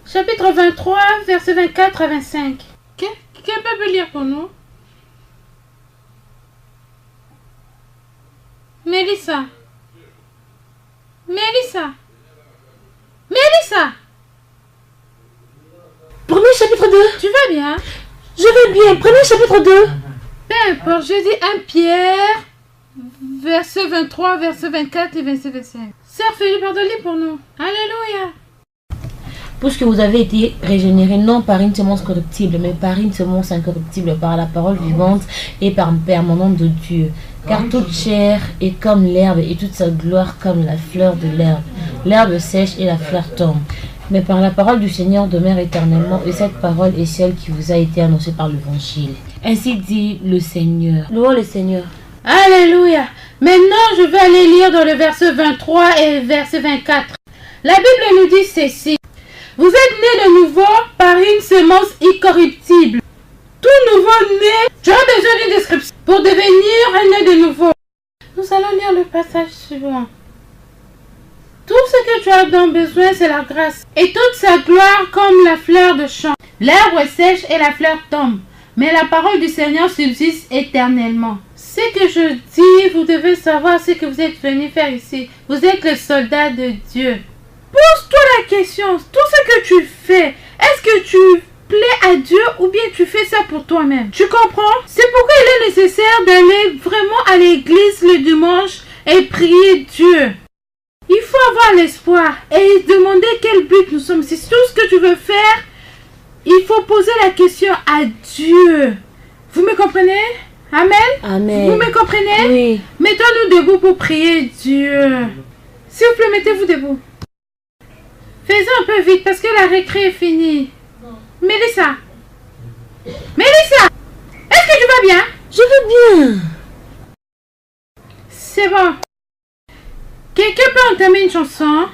chapitre 23, versets 24 à 25. Quelqu'un peut lire pour nous? Mélissa. Mélissa. Mélissa. Prenez le chapitre 2. Tu vas bien? Je vais bien. Prenez le chapitre 2. Peu importe, je dis 1 Pierre, verset 23, verset 24 et verset 25. Sœur, fais-lui pardonner pour nous. Alléluia. Puisque vous avez été régénérés non par une semence corruptible, mais par une semence incorruptible, par la parole vivante et par le permanent de Dieu. Car toute chair est comme l'herbe et toute sa gloire comme la fleur de l'herbe. L'herbe sèche et la fleur tombe. Mais par la parole du Seigneur demeure éternellement, et cette parole est celle qui vous a été annoncée par l'évangile. Ainsi dit le Seigneur. Louons le Seigneur. Alléluia. Maintenant, je vais aller lire dans le verset 23 et verset 24. La Bible nous dit ceci. Vous êtes nés de nouveau par une semence incorruptible. Tout nouveau-né, tu as besoin d'une description pour devenir un né de nouveau. Nous allons lire le passage suivant. Tout ce que tu as donc besoin, c'est la grâce. Et toute sa gloire comme la fleur de champ. L'herbe sèche et la fleur tombe. Mais la parole du Seigneur subsiste éternellement. Ce que je dis, vous devez savoir ce que vous êtes venus faire ici. Vous êtes les soldats de Dieu. Pose-toi la question. Tout ce que tu fais, est-ce que tu plais à Dieu ou bien tu fais ça pour toi-même? Tu comprends? C'est pourquoi il est nécessaire d'aller vraiment à l'église le dimanche et prier Dieu. Il faut avoir l'espoir et demander quel but nous sommes. C'est tout ce que tu veux faire. Il faut poser la question à Dieu. Vous me comprenez? Amen? Amen. Vous me comprenez? Oui. Mettons-nous debout pour prier Dieu. S'il vous plaît, mettez-vous debout. Faisons un peu vite parce que la récré est finie. Mélissa. Mélissa! Est-ce que tu vas bien? Je vais bien. C'est bon. Quelqu'un peut entamer une chanson?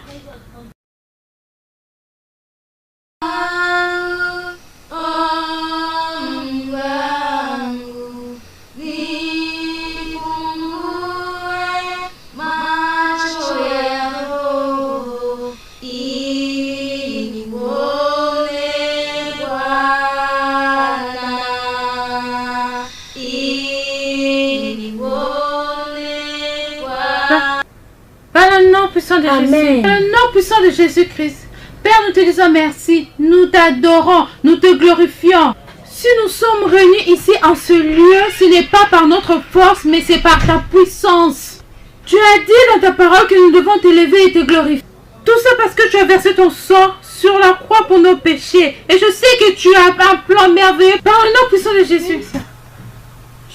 Par le nom puissant de Amen. Jésus. Par le nom puissant de Jésus-Christ. Père, nous te disons merci. Nous t'adorons. Nous te glorifions. Si nous sommes réunis ici en ce lieu, ce n'est pas par notre force, mais c'est par ta puissance. Tu as dit dans ta parole que nous devons t'élever et te glorifier. Tout ça parce que tu as versé ton sang sur la croix pour nos péchés. Et je sais que tu as un plan merveilleux par le nom puissant de Jésus.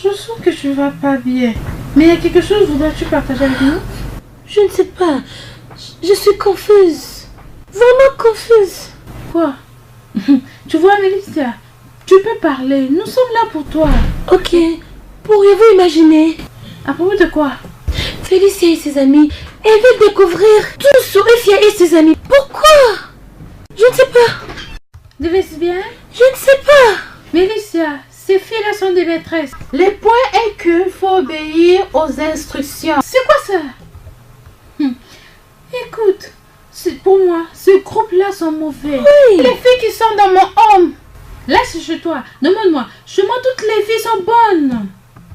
Je sens que tu ne vas pas bien. Mais il y a quelque chose, voudrais-tu partager avec nous? Je ne sais pas. Je suis confuse. Vraiment confuse. Quoi? Tu vois, Mélissa, tu peux parler. Nous sommes là pour toi. Ok. Pourriez-vous imaginer? À propos de quoi? Félicia et ses amis, elle veut découvrir tout sur Efia et ses amis. Pourquoi? Je ne sais pas. Des lesbiennes? Je ne sais pas. Mélissa, ces filles-là sont des maîtresses. Le point est qu'il faut obéir aux instructions. C'est quoi ça? Écoute, pour moi, ce groupe-là sont mauvais. Oui. Les filles qui sont dans mon homme. Là, c'est chez toi. Demande-moi. Chez moi, toutes les filles sont bonnes.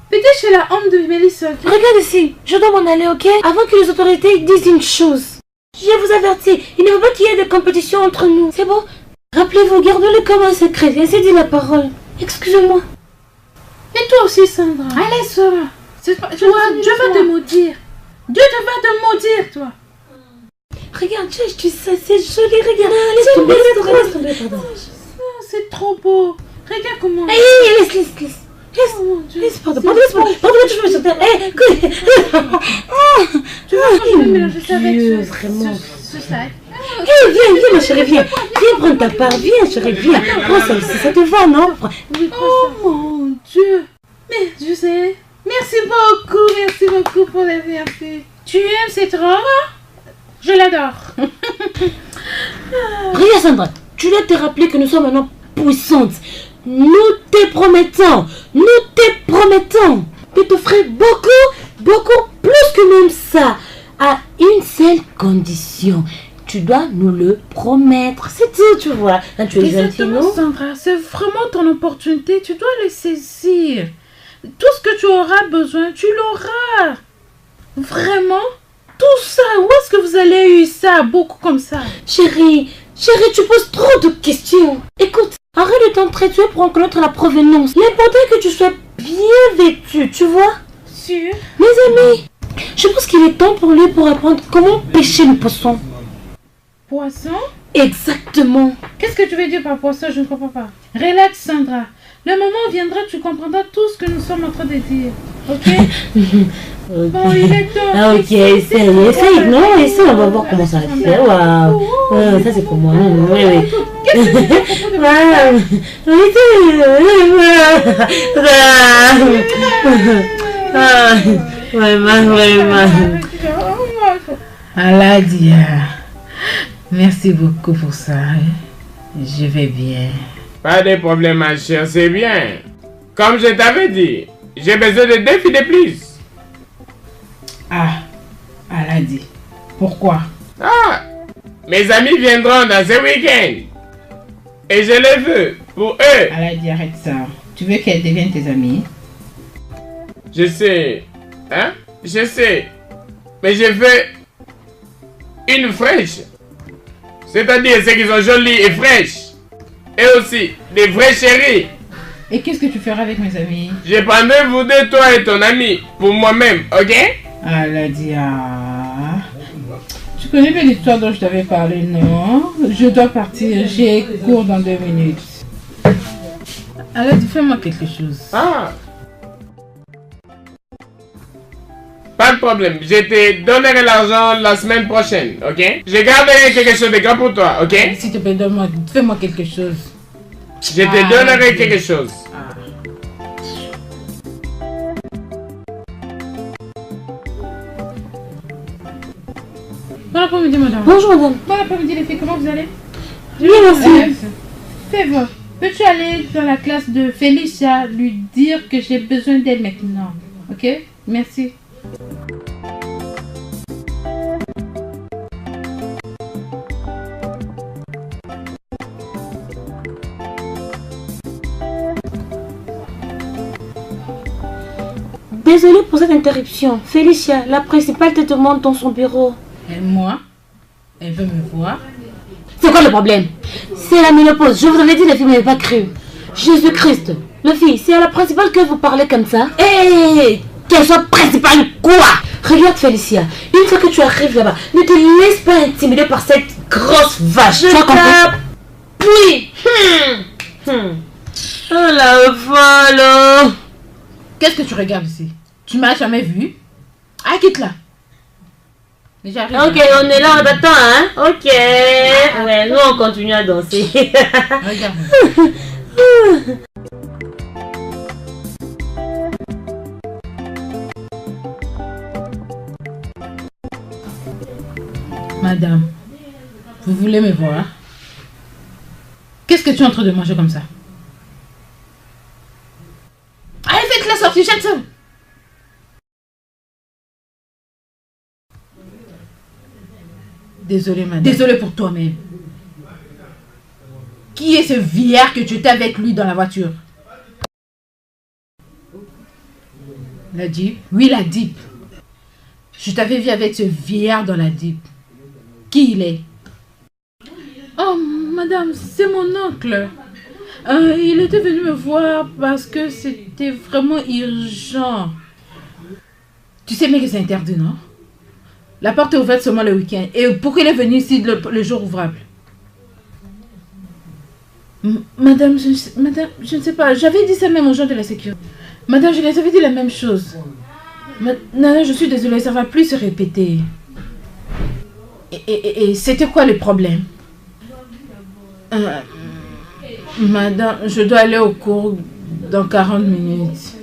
Peut-être chez la homme de Mélissa. Regarde ici, je dois m'en aller, ok? Avant que les autorités disent une chose. Je vous avertis, il ne faut pas qu'il y ait de compétition entre nous. C'est bon? Rappelez-vous, gardez-le comme un secret. Ainsi dit la parole. Excusez-moi. Et toi aussi, Sandra. Allez, Sora. Dieu va te maudire. Dieu te va te maudire, toi. Regarde, tu sais, c'est joli, regarde. Laisse tomber, laisse tomber, pardon. C'est trop beau. Regarde comment. Laisse. Oh mon Dieu. Laisse, pardon, tu veux sauter. Écoute. Tu vas mélanger ça avec Dieu, vraiment. ce sac. Viens, ma chérie, viens. Viens prendre ta part, viens, chérie, viens. Prends ça aussi, ça te va, non? Oh mon Dieu. Mais je sais. Merci beaucoup pour la vérité. Tu aimes cette robe? Je l'adore. Regarde, Sandra, tu dois te rappeler que nous sommes maintenant puissantes. Nous te promettons de t'offrir beaucoup plus que même ça, à une seule condition. Tu dois nous le promettre, c'est tout, tu vois. Quand tu es jeune fille, non? Sandra, c'est vraiment ton opportunité, tu dois le saisir. Tout ce que tu auras besoin, tu l'auras. Vraiment? Tout ça? Où est-ce que vous avez eu ça? Beaucoup comme ça? Chérie, tu poses trop de questions. Écoute, arrête de t'entretuer pour en connaître la provenance. L'important est que tu sois bien vêtu, tu vois? Sûr? Mes amis, je pense qu'il est temps pour lui pour apprendre comment pêcher le poisson. Poisson? Exactement. Qu'est-ce que tu veux dire par poisson? Je ne comprends pas. Relax, Sandra. Le moment viendra, tu comprendras tout ce que nous sommes en train de dire. Ok? Bon, il est temps. Ah, ok, essaye. Non, essaye, on va voir comment ça va se faire. Waouh. Ouais, ça c'est pour moi. Oui, oui. Qu'est-ce que tu fais à propos de Aladia, merci beaucoup pour ça. Je vais bien. Pas de problème, ma chère, c'est bien. Comme je t'avais dit, j'ai besoin de 2 filles de plus. Ah, Aladia, pourquoi? Ah, mes amis viendront dans ce week-end. Et je les veux pour eux. Aladia, arrête ça. Tu veux qu'elles deviennent tes amies? Je sais, hein? Je sais. Mais je veux une fraîche. C'est-à-dire ceux qui sont jolis et fraîches. Et aussi des vrais chéris. Et qu'est-ce que tu feras avec mes amis? Je prendrai vous deux, toi et ton ami, pour moi-même, ok? Aladia, tu connais bien l'histoire dont je t'avais parlé, non? Je dois partir, j'ai cours dans 2 minutes. Aladia, fais-moi quelque chose. Ah. Pas de problème, je te donnerai l'argent la semaine prochaine, ok? Je garderai quelque chose de grand pour toi, ok? S'il te plaît, fais-moi quelque chose. Je te donnerai quelque chose. Bon après-midi, madame. Bonjour, madame. Bon après-midi, les filles, comment vous allez? Bien, merci. Fais-moi. Peux-tu aller dans la classe de Félicia, lui dire que j'ai besoin d'elle maintenant? Ok? Merci. Désolée pour cette interruption. Félicia, la principale te demande dans son bureau. Et moi? Elle veut me voir? C'est quoi le problème? C'est la ménopause. Je vous avais dit, les filles ne m'avaient pas cru. Jésus-Christ. Le fille, c'est à la principale que vous parlez comme ça? Hé, qu'elle soit principale quoi? Regarde Félicia, une fois que tu arrives là-bas, ne te laisse pas intimider par cette grosse vache. Tu as compris? Oui. Oh la folle. Qu'est-ce que tu regardes ici? Tu m'as jamais vu? Ah, quitte-la. Déjà, ok, on est là, on t'attend, hein? Ok. Ouais, nous on continue à danser. Regarde. Madame, vous voulez me voir? Qu'est-ce que tu es en train de manger comme ça? Allez, faites-la sortir, jette ça! Désolée, madame. Désolée pour toi-même. Qui est ce vieillard que tu étais avec lui dans la voiture? La Jeep? Oui, la Jeep. Je t'avais vu avec ce vieillard dans la Jeep. Qui il est? Oh, madame, c'est mon oncle. Il était venu me voir parce que c'était vraiment urgent. Tu sais bien que c'est interdit, non? La porte est ouverte seulement le week-end. Et pourquoi il est venu ici le jour ouvrable? Madame, je ne sais pas. J'avais dit ça même aux gens de la sécurité. Madame, je les avais dit la même chose. Non, je suis désolée, ça ne va plus se répéter. Et c'était quoi le problème? Madame, je dois aller au cours dans 40 minutes.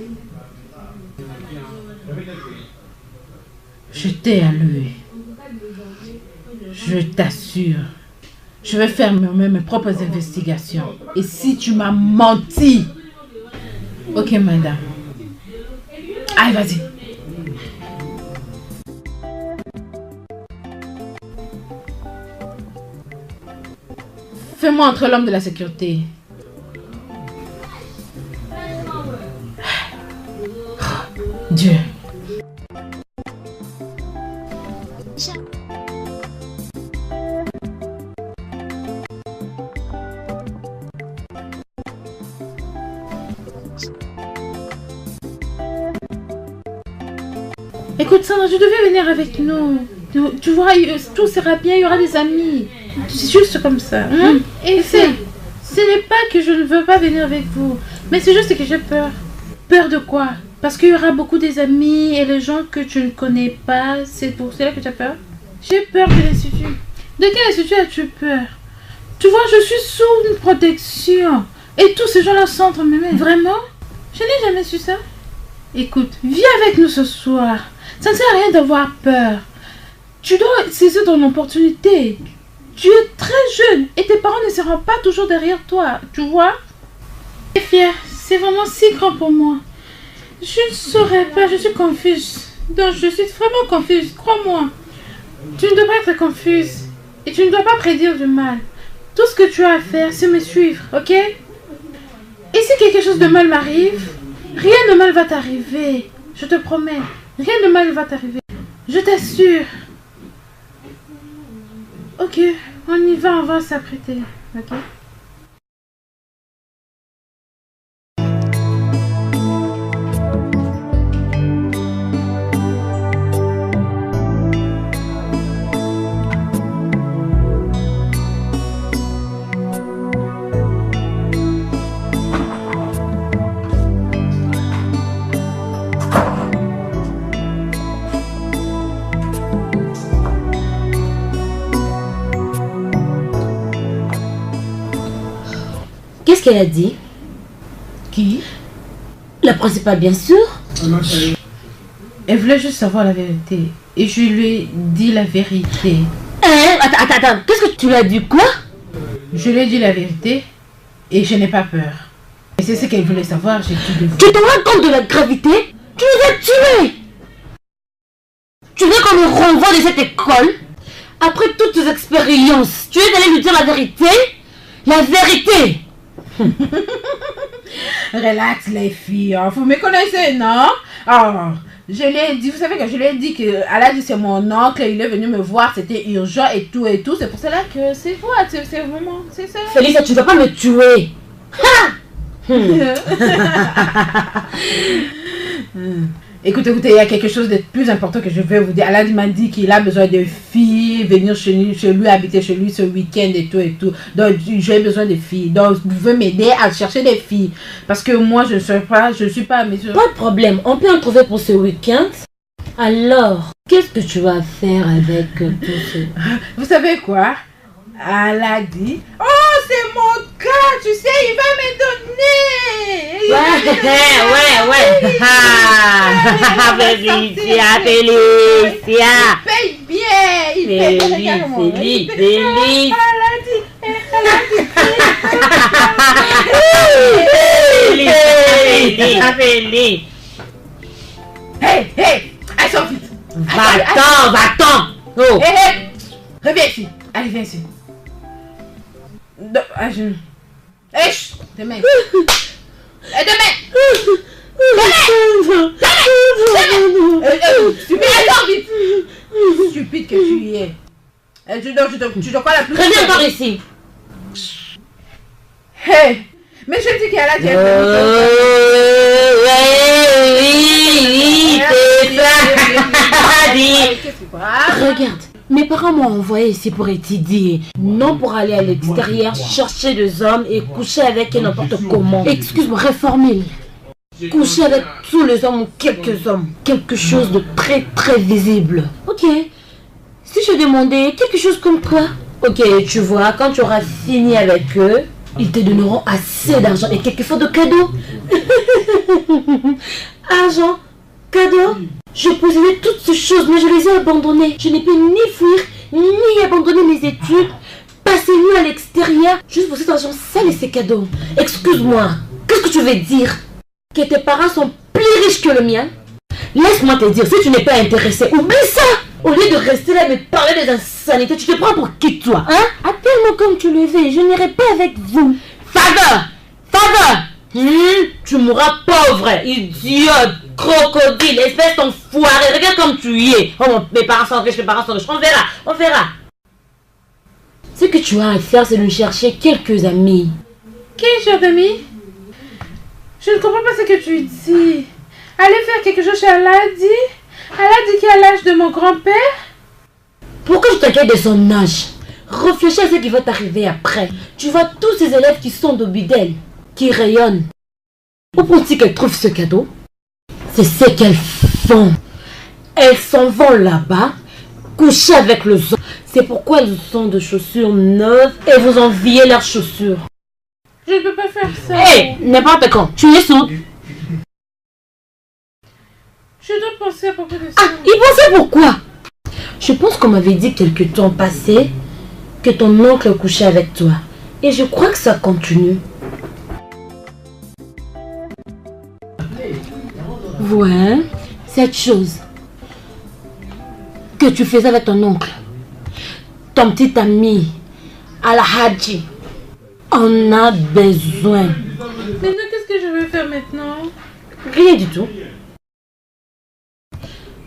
Je t'ai à l'œil. Je t'assure. Je vais faire mes propres investigations. Et si tu m'as menti... Ok, madame. Allez, vas-y. Fais-moi entrer l'homme de la sécurité. Dieu. Écoute, Sandra, tu devais venir avec nous. Tu vois, tout sera bien, il y aura des amis. C'est juste comme ça. Hein? Et ce n'est pas que je ne veux pas venir avec vous, mais c'est juste que j'ai peur. Peur de quoi? Parce qu'il y aura beaucoup des amis et les gens que tu ne connais pas. C'est pour cela que tu as peur? J'ai peur de l'institut. De quel institut as-tu peur? Tu vois, je suis sous une protection. Et tous ces gens-là sont entre mes mains. Vraiment? Je n'ai jamais su ça. Écoute, viens avec nous ce soir. Ça ne sert à rien d'avoir peur. Tu dois saisir ton opportunité. Tu es très jeune et tes parents ne seront pas toujours derrière toi. Tu vois? Je suis fière. C'est vraiment si grand pour moi. Je ne saurais pas. Je suis confuse. Donc, je suis vraiment confuse. Crois-moi. Tu ne dois pas être confuse. Et tu ne dois pas prédire du mal. Tout ce que tu as à faire, c'est me suivre, ok? Et si quelque chose de mal m'arrive, rien de mal va t'arriver. Je te promets, rien de mal va t'arriver. Je t'assure. Ok, on y va, on va s'apprêter, ok? Qu'est-ce qu'elle a dit? Qui? La principale, bien sûr. Elle voulait juste savoir la vérité. Et je lui ai dit la vérité. Attends. Qu'est-ce que tu lui as dit, quoi? Je lui ai dit la vérité et je n'ai pas peur. Et c'est ce qu'elle voulait savoir, j'ai tout dévoilé. Tu te rends compte de la gravité? Tu les as tués! Tu veux qu'on me renvoie de cette école? Après toutes tes expériences, tu es allé lui dire la vérité? La vérité! Relax les filles, hein. Vous me connaissez, non? Oh, je lui ai dit, vous savez que je lui ai dit que Aladi c'est mon oncle, il est venu me voir, c'était urgent et tout. C'est pour cela que c'est quoi, c'est vraiment, c'est ça. Félix, tu ne vas pas me tuer. Écoutez, il y a quelque chose de plus important que je vais vous dire. Aladi m'a dit qu'il a besoin de filles, venir chez lui, habiter chez lui ce week-end et tout. Donc, j'ai besoin de filles. Donc, vous pouvez m'aider à chercher des filles. Parce que moi, je ne suis pas à mesure. Pas de problème, on peut en trouver pour ce week-end. Alors, qu'est-ce que tu vas faire avec tout ce... Vous savez quoi? Aladi. Oh, c'est mon gars, tu sais, il va me donner. Félicia. Il paye bien. Il paye bien. Aladi. Hey, elles sont vite. Va-t'en. Oh. Hey, reviens ici. Allez, viens ici. Demain. Stupide que tu y es. Tu dois quoi la plus... Reviens encore ici. Hey, mais je dis qu'il y a la diète. Oui, c'est ça. Regarde. Mes parents m'ont envoyé ici pour étudier, non pour aller à l'extérieur chercher des hommes et coucher avec eux n'importe comment. Excuse-moi, reformule. Coucher avec tous les hommes ou quelques hommes. Quelque chose de très très visible. Ok. Si je demandais quelque chose comme quoi? Ok, tu vois, quand tu auras fini avec eux, ils te donneront assez d'argent et quelquefois de cadeaux. Argent, cadeaux. Je possédais toutes ces choses, mais je les ai abandonnées. Je n'ai pu ni fuir, ni abandonner mes études, passer nuit à l'extérieur, juste pour cet argent sale et ces cadeaux. Excuse-moi, qu'est-ce que tu veux dire? Que tes parents sont plus riches que le mien? Laisse-moi te dire, si tu n'es pas intéressé, oublie ça! Au lieu de rester là et me parler des insanités, tu te prends pour qui toi, hein? Appelle-moi comme tu le veux, je n'irai pas avec vous. Father! Tu mourras pauvre, idiote, crocodile, espèce d'enfoiré, regarde comme tu y es. Oh, mes parents sont riches, on verra. Ce que tu as à faire, c'est de chercher quelques amis. Quel genre d'amis? Je ne comprends pas ce que tu dis. Aller faire quelque chose chez Aladi? Elle a dit qu'à l'âge de mon grand-père. Pourquoi je t'inquiète de son âge? Réfléchis à ce qui va t'arriver après. Tu vois tous ces élèves qui sont d'Obidel, qui rayonnent. Où penses-tu qu'elles trouvent ce cadeau? C'est ce qu'elles font. Elles s'en vont là-bas, coucher avec le zoo. C'est pourquoi elles ont de chaussures neuves et vous enviez leurs chaussures. Je ne peux pas faire ça. Hé, n'importe quand. Tu es sourde. Je dois penser à propos de ça. Ah, il pensait pourquoi? Je pense qu'on m'avait dit quelque temps passé que ton oncle couchait avec toi. Et je crois que ça continue. Ouais, cette chose que tu faisais avec ton oncle, ton petit ami, Al-Hadji, en a besoin. Maintenant, qu'est-ce que je vais faire maintenant? Rien du tout.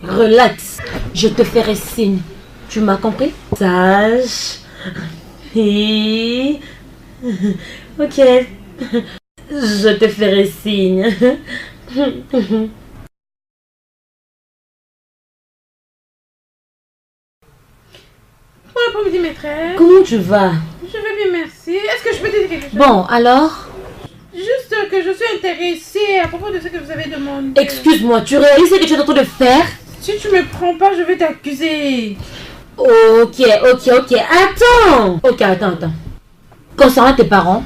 Relax, je te ferai signe. Tu m'as compris? Sage. Et... Ok. Je te ferai signe. Bon après-midi, maîtresse. Comment tu vas? Je vais bien, merci. Est-ce que je peux te dire quelque chose? Bon, alors? Juste que je suis intéressée à propos de ce que vous avez demandé. Excuse-moi, tu réalises ce que tu es en train de faire? Si tu me prends pas, je vais t'accuser. Ok. Attends. Ok, attends. Concernant tes parents?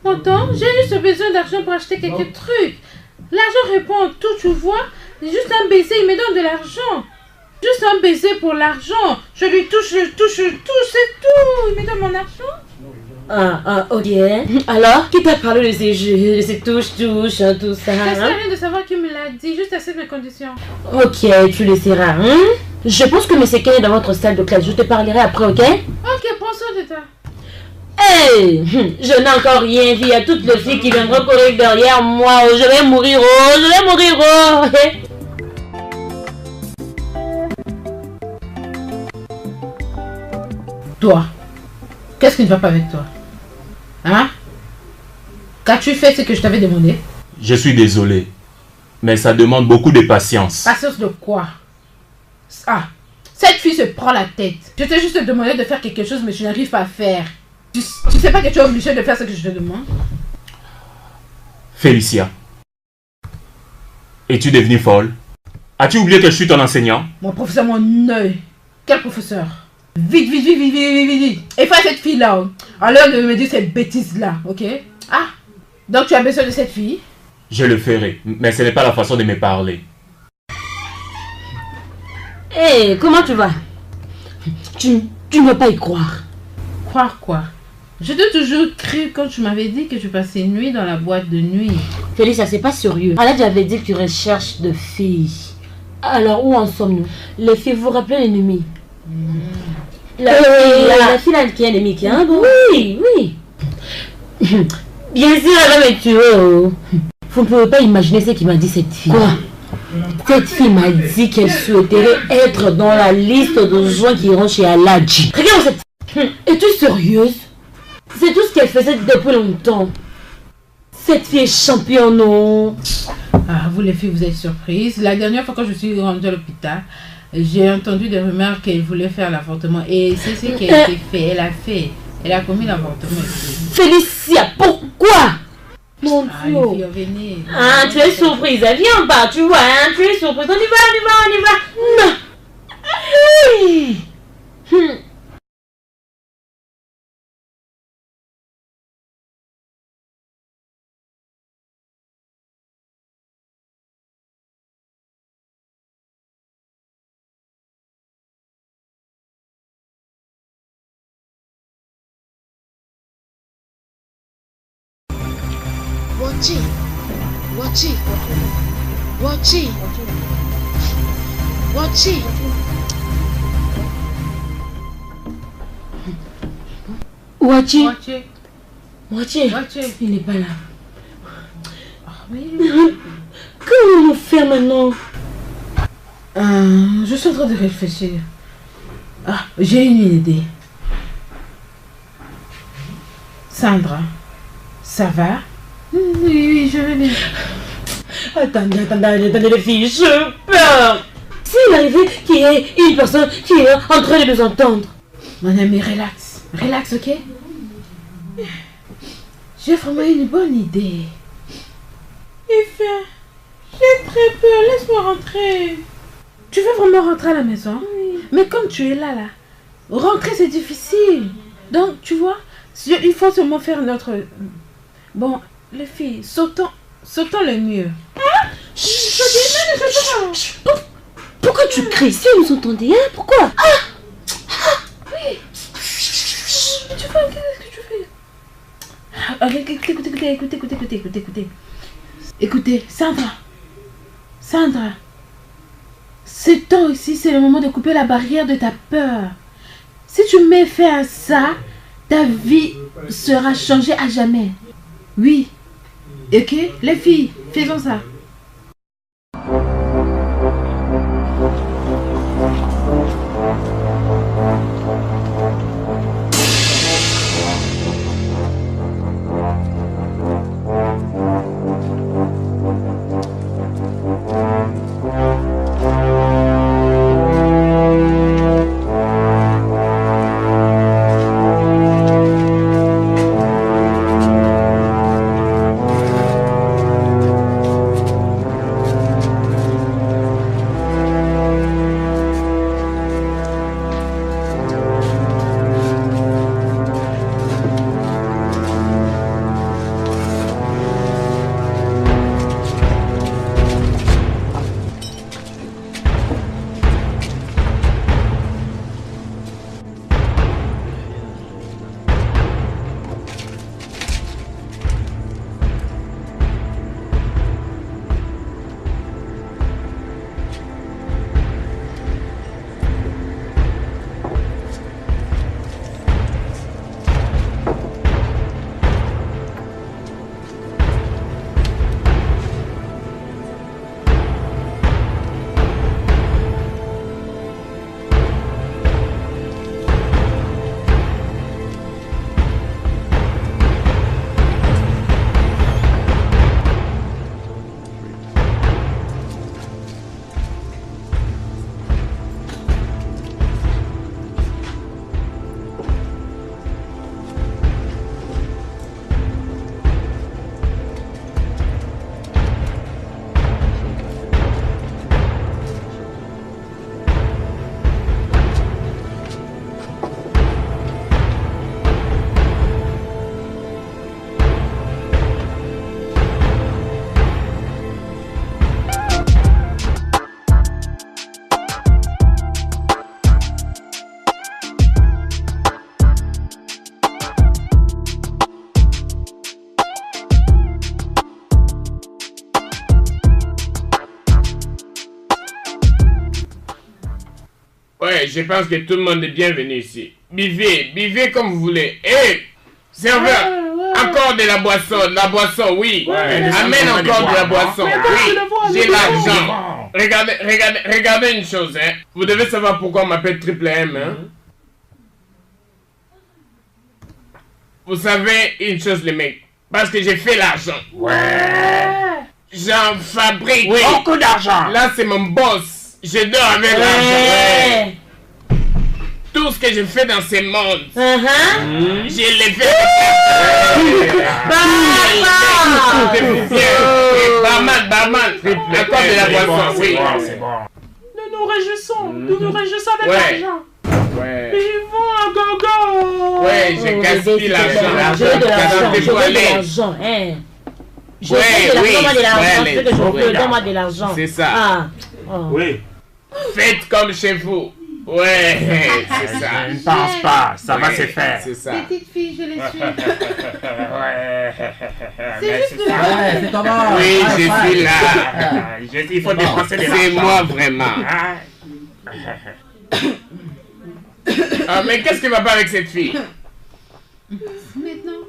Pourtant, j'ai juste besoin d'argent pour acheter quelques trucs. L'argent répond à tout, tu vois. Juste un baiser, il me donne de l'argent. Juste un baiser pour l'argent. Je lui touche, c'est tout. Il me donne mon argent. Ah, ok. Alors, qui t'a parlé de ces jeux, de ces touches, tout ça? Ça sert à rien de savoir qui me l'a dit, juste assez de mes conditions. Ok, tu le sauras, hein? Je pense que M. Ken est dans votre salle de classe. Je te parlerai après, ok? Ok, prends soin de toi. Hey! Je n'ai encore rien vu à toutes les filles qui viendront courir derrière moi. Je vais mourir, Toi, qu'est-ce qui ne va pas avec toi? Hein? Qu'as-tu fait ce que je t'avais demandé? Je suis désolé, mais ça demande beaucoup de patience. Patience de quoi? Ah, cette fille se prend la tête. Je t'ai juste demandé de faire quelque chose, mais tu n'arrives pas à faire. Tu sais pas que tu es obligé de faire ce que je te demande? Félicia, es-tu devenue folle? As-tu oublié que je suis ton enseignant? Mon professeur, mon œil. Quel professeur? Vite. Et fais cette fille-là. À l'heure de me dire cette bêtise-là, ok? Ah, donc tu as besoin de cette fille? Je le ferai, mais ce n'est pas la façon de me parler. Hey, comment tu vas? Tu ne veux pas y croire. Croire quoi? Je t'ai toujours cru quand tu m'avais dit que tu passais une nuit dans la boîte de nuit. Félix, c'est pas sérieux. Aladji avait dit que tu recherches de filles. Alors, où en sommes-nous? Les filles, vous vous rappelez l'ennemi? La fille là qui est ennemie, hein? Oui. Bien sûr, elle va me tuer. Vous ne pouvez pas imaginer ce qu'il m'a dit cette fille. Quoi? Cette fille m'a dit qu'elle souhaiterait être dans la liste de gens qui iront chez Aladji. Regarde cette fille. Es-tu sérieuse? C'est tout ce qu'elle faisait depuis longtemps. Cette fille est championne, non? Ah, vous les filles, vous êtes surprises. La dernière fois quand je suis rendue à l'hôpital, j'ai entendu des rumeurs qu'elle voulait faire l'avortement. Et c'est ce qui a été fait. Elle a fait. Elle a commis l'avortement. Félicia, pourquoi? Mon Dieu. Les filles, venez. Ah, tu es surprise. Viens pas, tu vois, hein, tu es surprise. On y va. Non. Wachi, il n'est pas là. Comment nous faire maintenant? Je suis en train de réfléchir. Ah, j'ai une idée. Sandra, ça va? Oui, je vais bien. Attendez les filles, je peur. Si rêvé qu'il y ait une personne qui est en train de nous entendre. Mon ami, relax. Relax, ok? J'ai vraiment une bonne idée. Enfin, j'ai très peur. Laisse-moi rentrer. Tu veux vraiment rentrer à la maison? Oui. Mais comme tu es là, rentrer c'est difficile. Donc, tu vois, il faut seulement faire notre... Bon, les filles, sautons le mur. Hein? Pourquoi tu cries? Si vous entendez, hein? Pourquoi? Oui. Tu fais, qu'est-ce que tu fais? Écoutez, Sandra. Ce temps ici, c'est le moment de couper la barrière de ta peur. Si tu mets fin à ça, ta vie sera changée à jamais. Oui. Ok, les filles, faisons ça. Ouais, je pense que tout le monde est bienvenu ici. Buvez comme vous voulez. Hé, serveur, encore de la boisson, oui. Amène encore de la boisson, oui. J'ai l'argent. Regardez une chose, hein. Vous devez savoir pourquoi on m'appelle Triple M, hein. Vous savez une chose, les mecs. Parce que j'ai fait l'argent. J'en fabrique. Beaucoup d'argent. Là, c'est mon boss. Je dors avec l'argent. Tout ce que je fais dans ce monde, je l'ai fait. Barman, encore de la boisson. Oui, c'est bon. Nous nous réjouissons avec l'argent. Vivons à gogo. Ouais, j'ai gaspillé l'argent. J'ai de l'argent. Donne-moi de l'argent. C'est ça. Oui. Faites comme chez vous. Ouais, c'est ça. Ne pense pas, ça va se faire. C'est ça. Petite fille, je les suis. C'est juste de c'est comment? Oui, je suis là. Il faut dépenser de l'argent. C'est moi vraiment. Mais qu'est-ce qui va pas avec cette fille? Maintenant,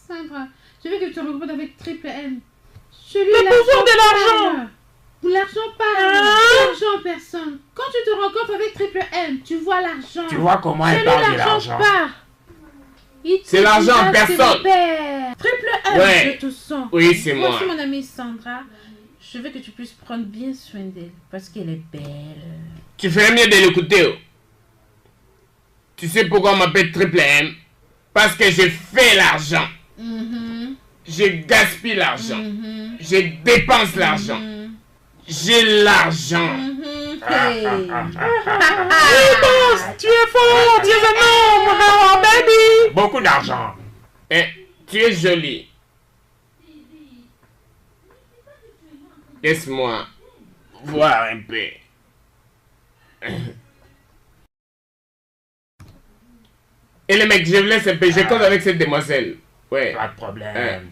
Sandra, je veux que tu te rencontres avec Triple M. Le pouvoir de l'argent. L'argent parle, l'argent personne. Quand tu te rencontres avec Triple M, tu vois l'argent. Tu vois comment elle parle de l'argent. C'est l'argent en personne. Triple M, je te sens. Oui, c'est moi. Moi aussi, mon amie Sandra, je veux que tu puisses prendre bien soin d'elle parce qu'elle est belle. Tu ferais mieux de l'écouter. Oh. Tu sais pourquoi on m'appelle Triple M? Parce que je fais l'argent. Je gaspille l'argent. Je dépense l'argent. J'ai l'argent. Hey. Tu es fort, tu es un homme, oh, baby. Beaucoup d'argent. Eh, tu es jolie. Laisse-moi voir un peu. Et le mec, je vous laisse un peu, je compte avec cette demoiselle. Ouais. Pas de problème.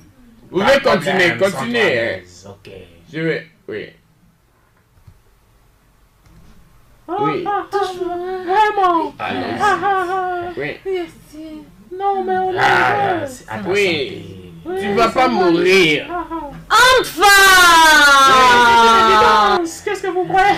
Vous pouvez continuer, continuez. Ok. Je vais, oui. Oui. Vraiment. Oui. Non, mais on oui. Tu vas pas mourir. Enfin! Qu'est-ce que vous croyez?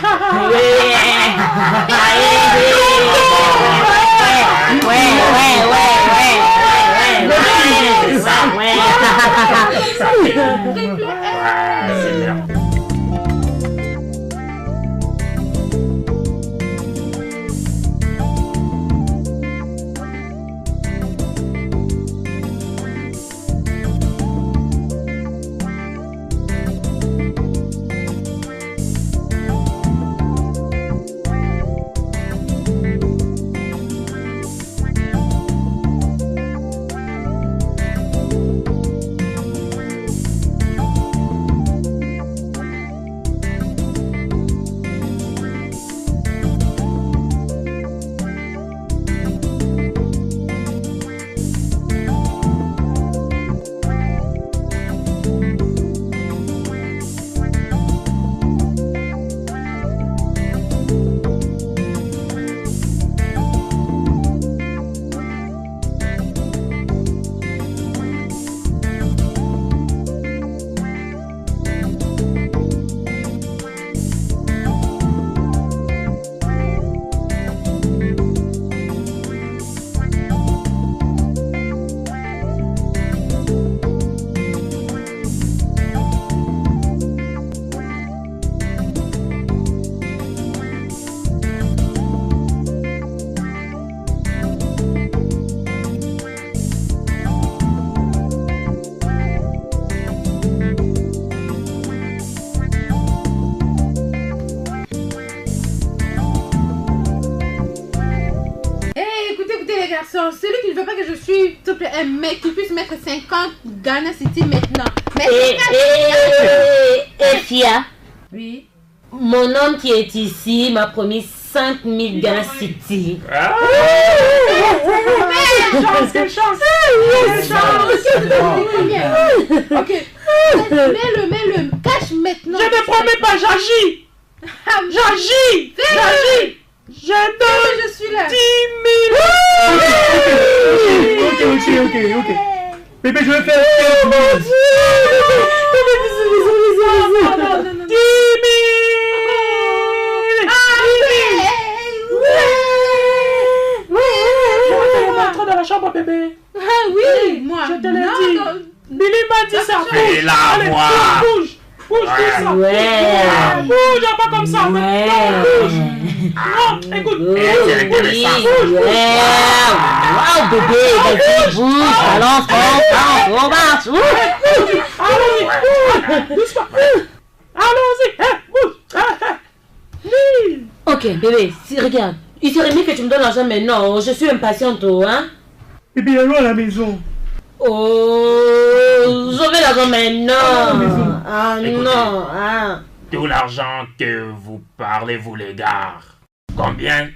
Celui qui ne veut pas que je suis triple M, mais qu'il puisse mettre 50 Ghana City maintenant. Mais Fia. Oui. Mon homme qui est ici m'a promis 5000 Ghana City. Quelle chance! Ok. Mets-le. Cache maintenant. Je ne promets pas, j'agis! J'agis! Je donne je suis là. 10 000! Ok. Bébé, je vais faire 10 000! 10 000! Rentre dans la chambre, bébé. Ah oui, moi. Je te l'ai dit. Billy m'a dit ça. Fais la Allez, voix. bouge, tout ça. Ouais. Bouge, pas comme ça. Ouais. Bouge. Non, écoute. Wow, bébé, vas-y, bouge, balance, on marche. Allons-y. Doucement. Allons-y. Bouge. Ok, bébé, regarde. Il serait mieux que tu me donnes l'argent maintenant. Je suis impatiente, hein. Bébé, allons à la maison. Oh, je veux l'argent maintenant. Ah Écoutez. non, ah. Tout l'argent que vous parlez vous l'égare. Combien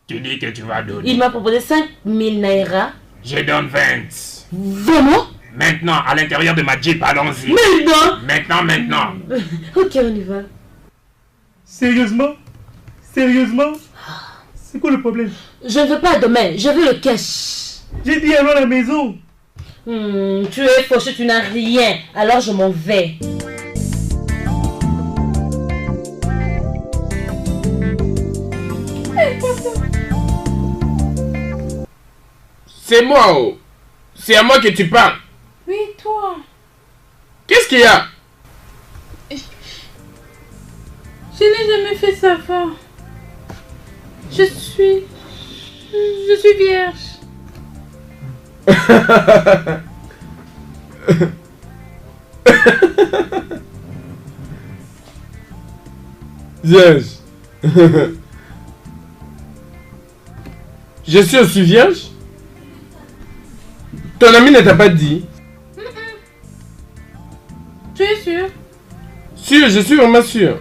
tu dis que tu vas donner? Il m'a proposé 5000 naira. Je donne 20. Vraiment? Maintenant, à l'intérieur de ma Jeep, allons-y. Maintenant. Ok, on y va. Sérieusement? C'est quoi le problème? Je ne veux pas demain, je veux le cash. J'ai dit allons à la maison. Tu es fauché, tu n'as rien. Alors je m'en vais. C'est moi, oh. C'est à moi que tu parles. Oui, toi. Qu'est-ce qu'il y a? Je n'ai jamais fait ça avant. Je suis vierge. Vierge. Je suis aussi vierge? Ton ami ne t'a pas dit? Tu es sûr? Sûr, je suis vraiment sûr.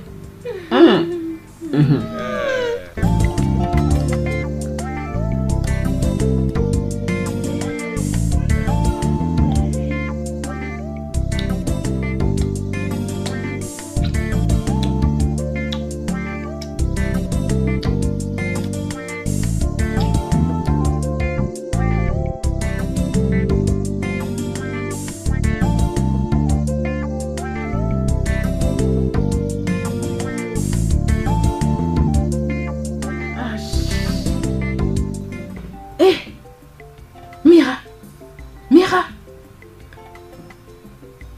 Mira.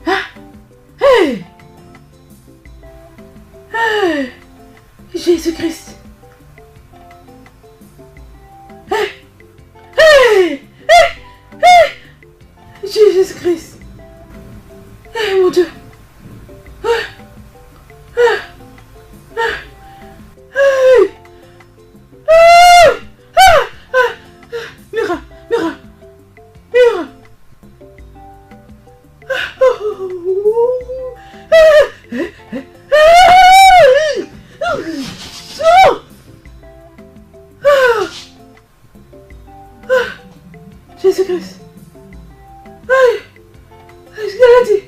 Ah. Hey. Hey. Jésus-Christ. Hey. Hey. Hey. Hey. Jésus-Christ. Hey, mon Dieu. Jésus-Christ. Qu'est-ce qu'elle a dit?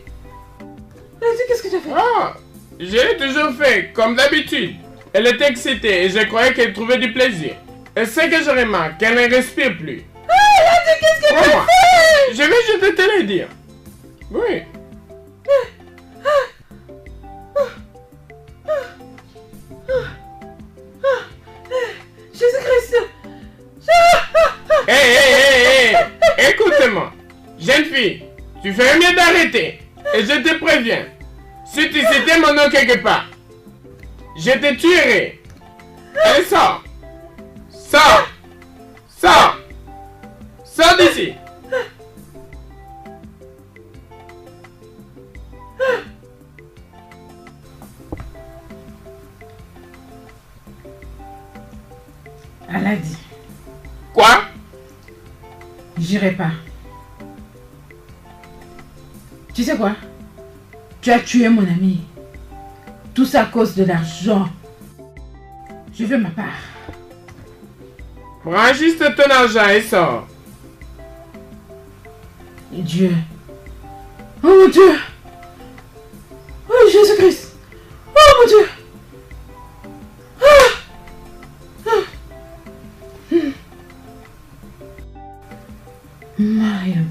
Elle a dit qu'est-ce que tu as fait? Ah, j'ai toujours fait, comme d'habitude. Elle était excitée et je croyais qu'elle trouvait du plaisir. Et c'est que je remarque qu'elle ne respire plus. Elle a dit qu'est-ce que tu as fait? Je vais juste te le dire. Oui. Jésus-Christ. Hey. Écoute-moi. Jeune fille, tu ferais mieux d'arrêter. Et je te préviens. Si tu citais mon nom quelque part, je te tuerai. Allez, sors. Sors d'ici. Elle a dit. Quoi? J'irai pas. Tu sais quoi? Tu as tué mon ami. Tout ça à cause de l'argent. Je veux ma part. Prends juste ton argent et sors. Dieu. Oh mon Dieu. Oh Jésus-Christ. Oh mon Dieu. Mariam.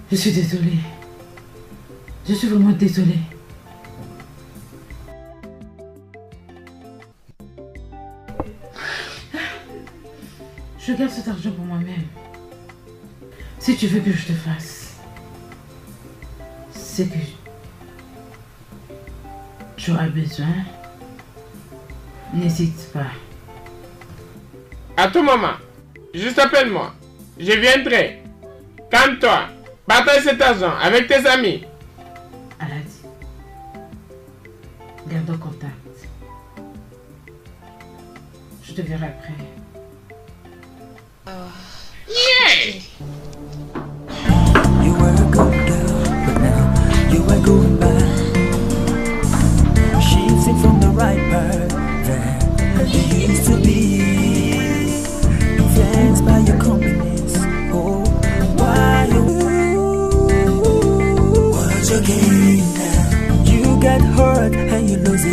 Je suis désolée. Je suis vraiment désolée. Je garde cet argent pour moi-même. Si tu veux que je te fasse, c'est que tu auras besoin. N'hésite pas. À tout moment, juste appelle-moi. Je viendrai. Calme-toi. Partage cet argent avec tes amis. Elle a dit. Gardons contact. Je te verrai après. Yeah! You were a good girl, but now you are going back. She's in from the right part that you used to be. Influenced by your companies. Oh, why what's your game now? You get hurt and you lose it.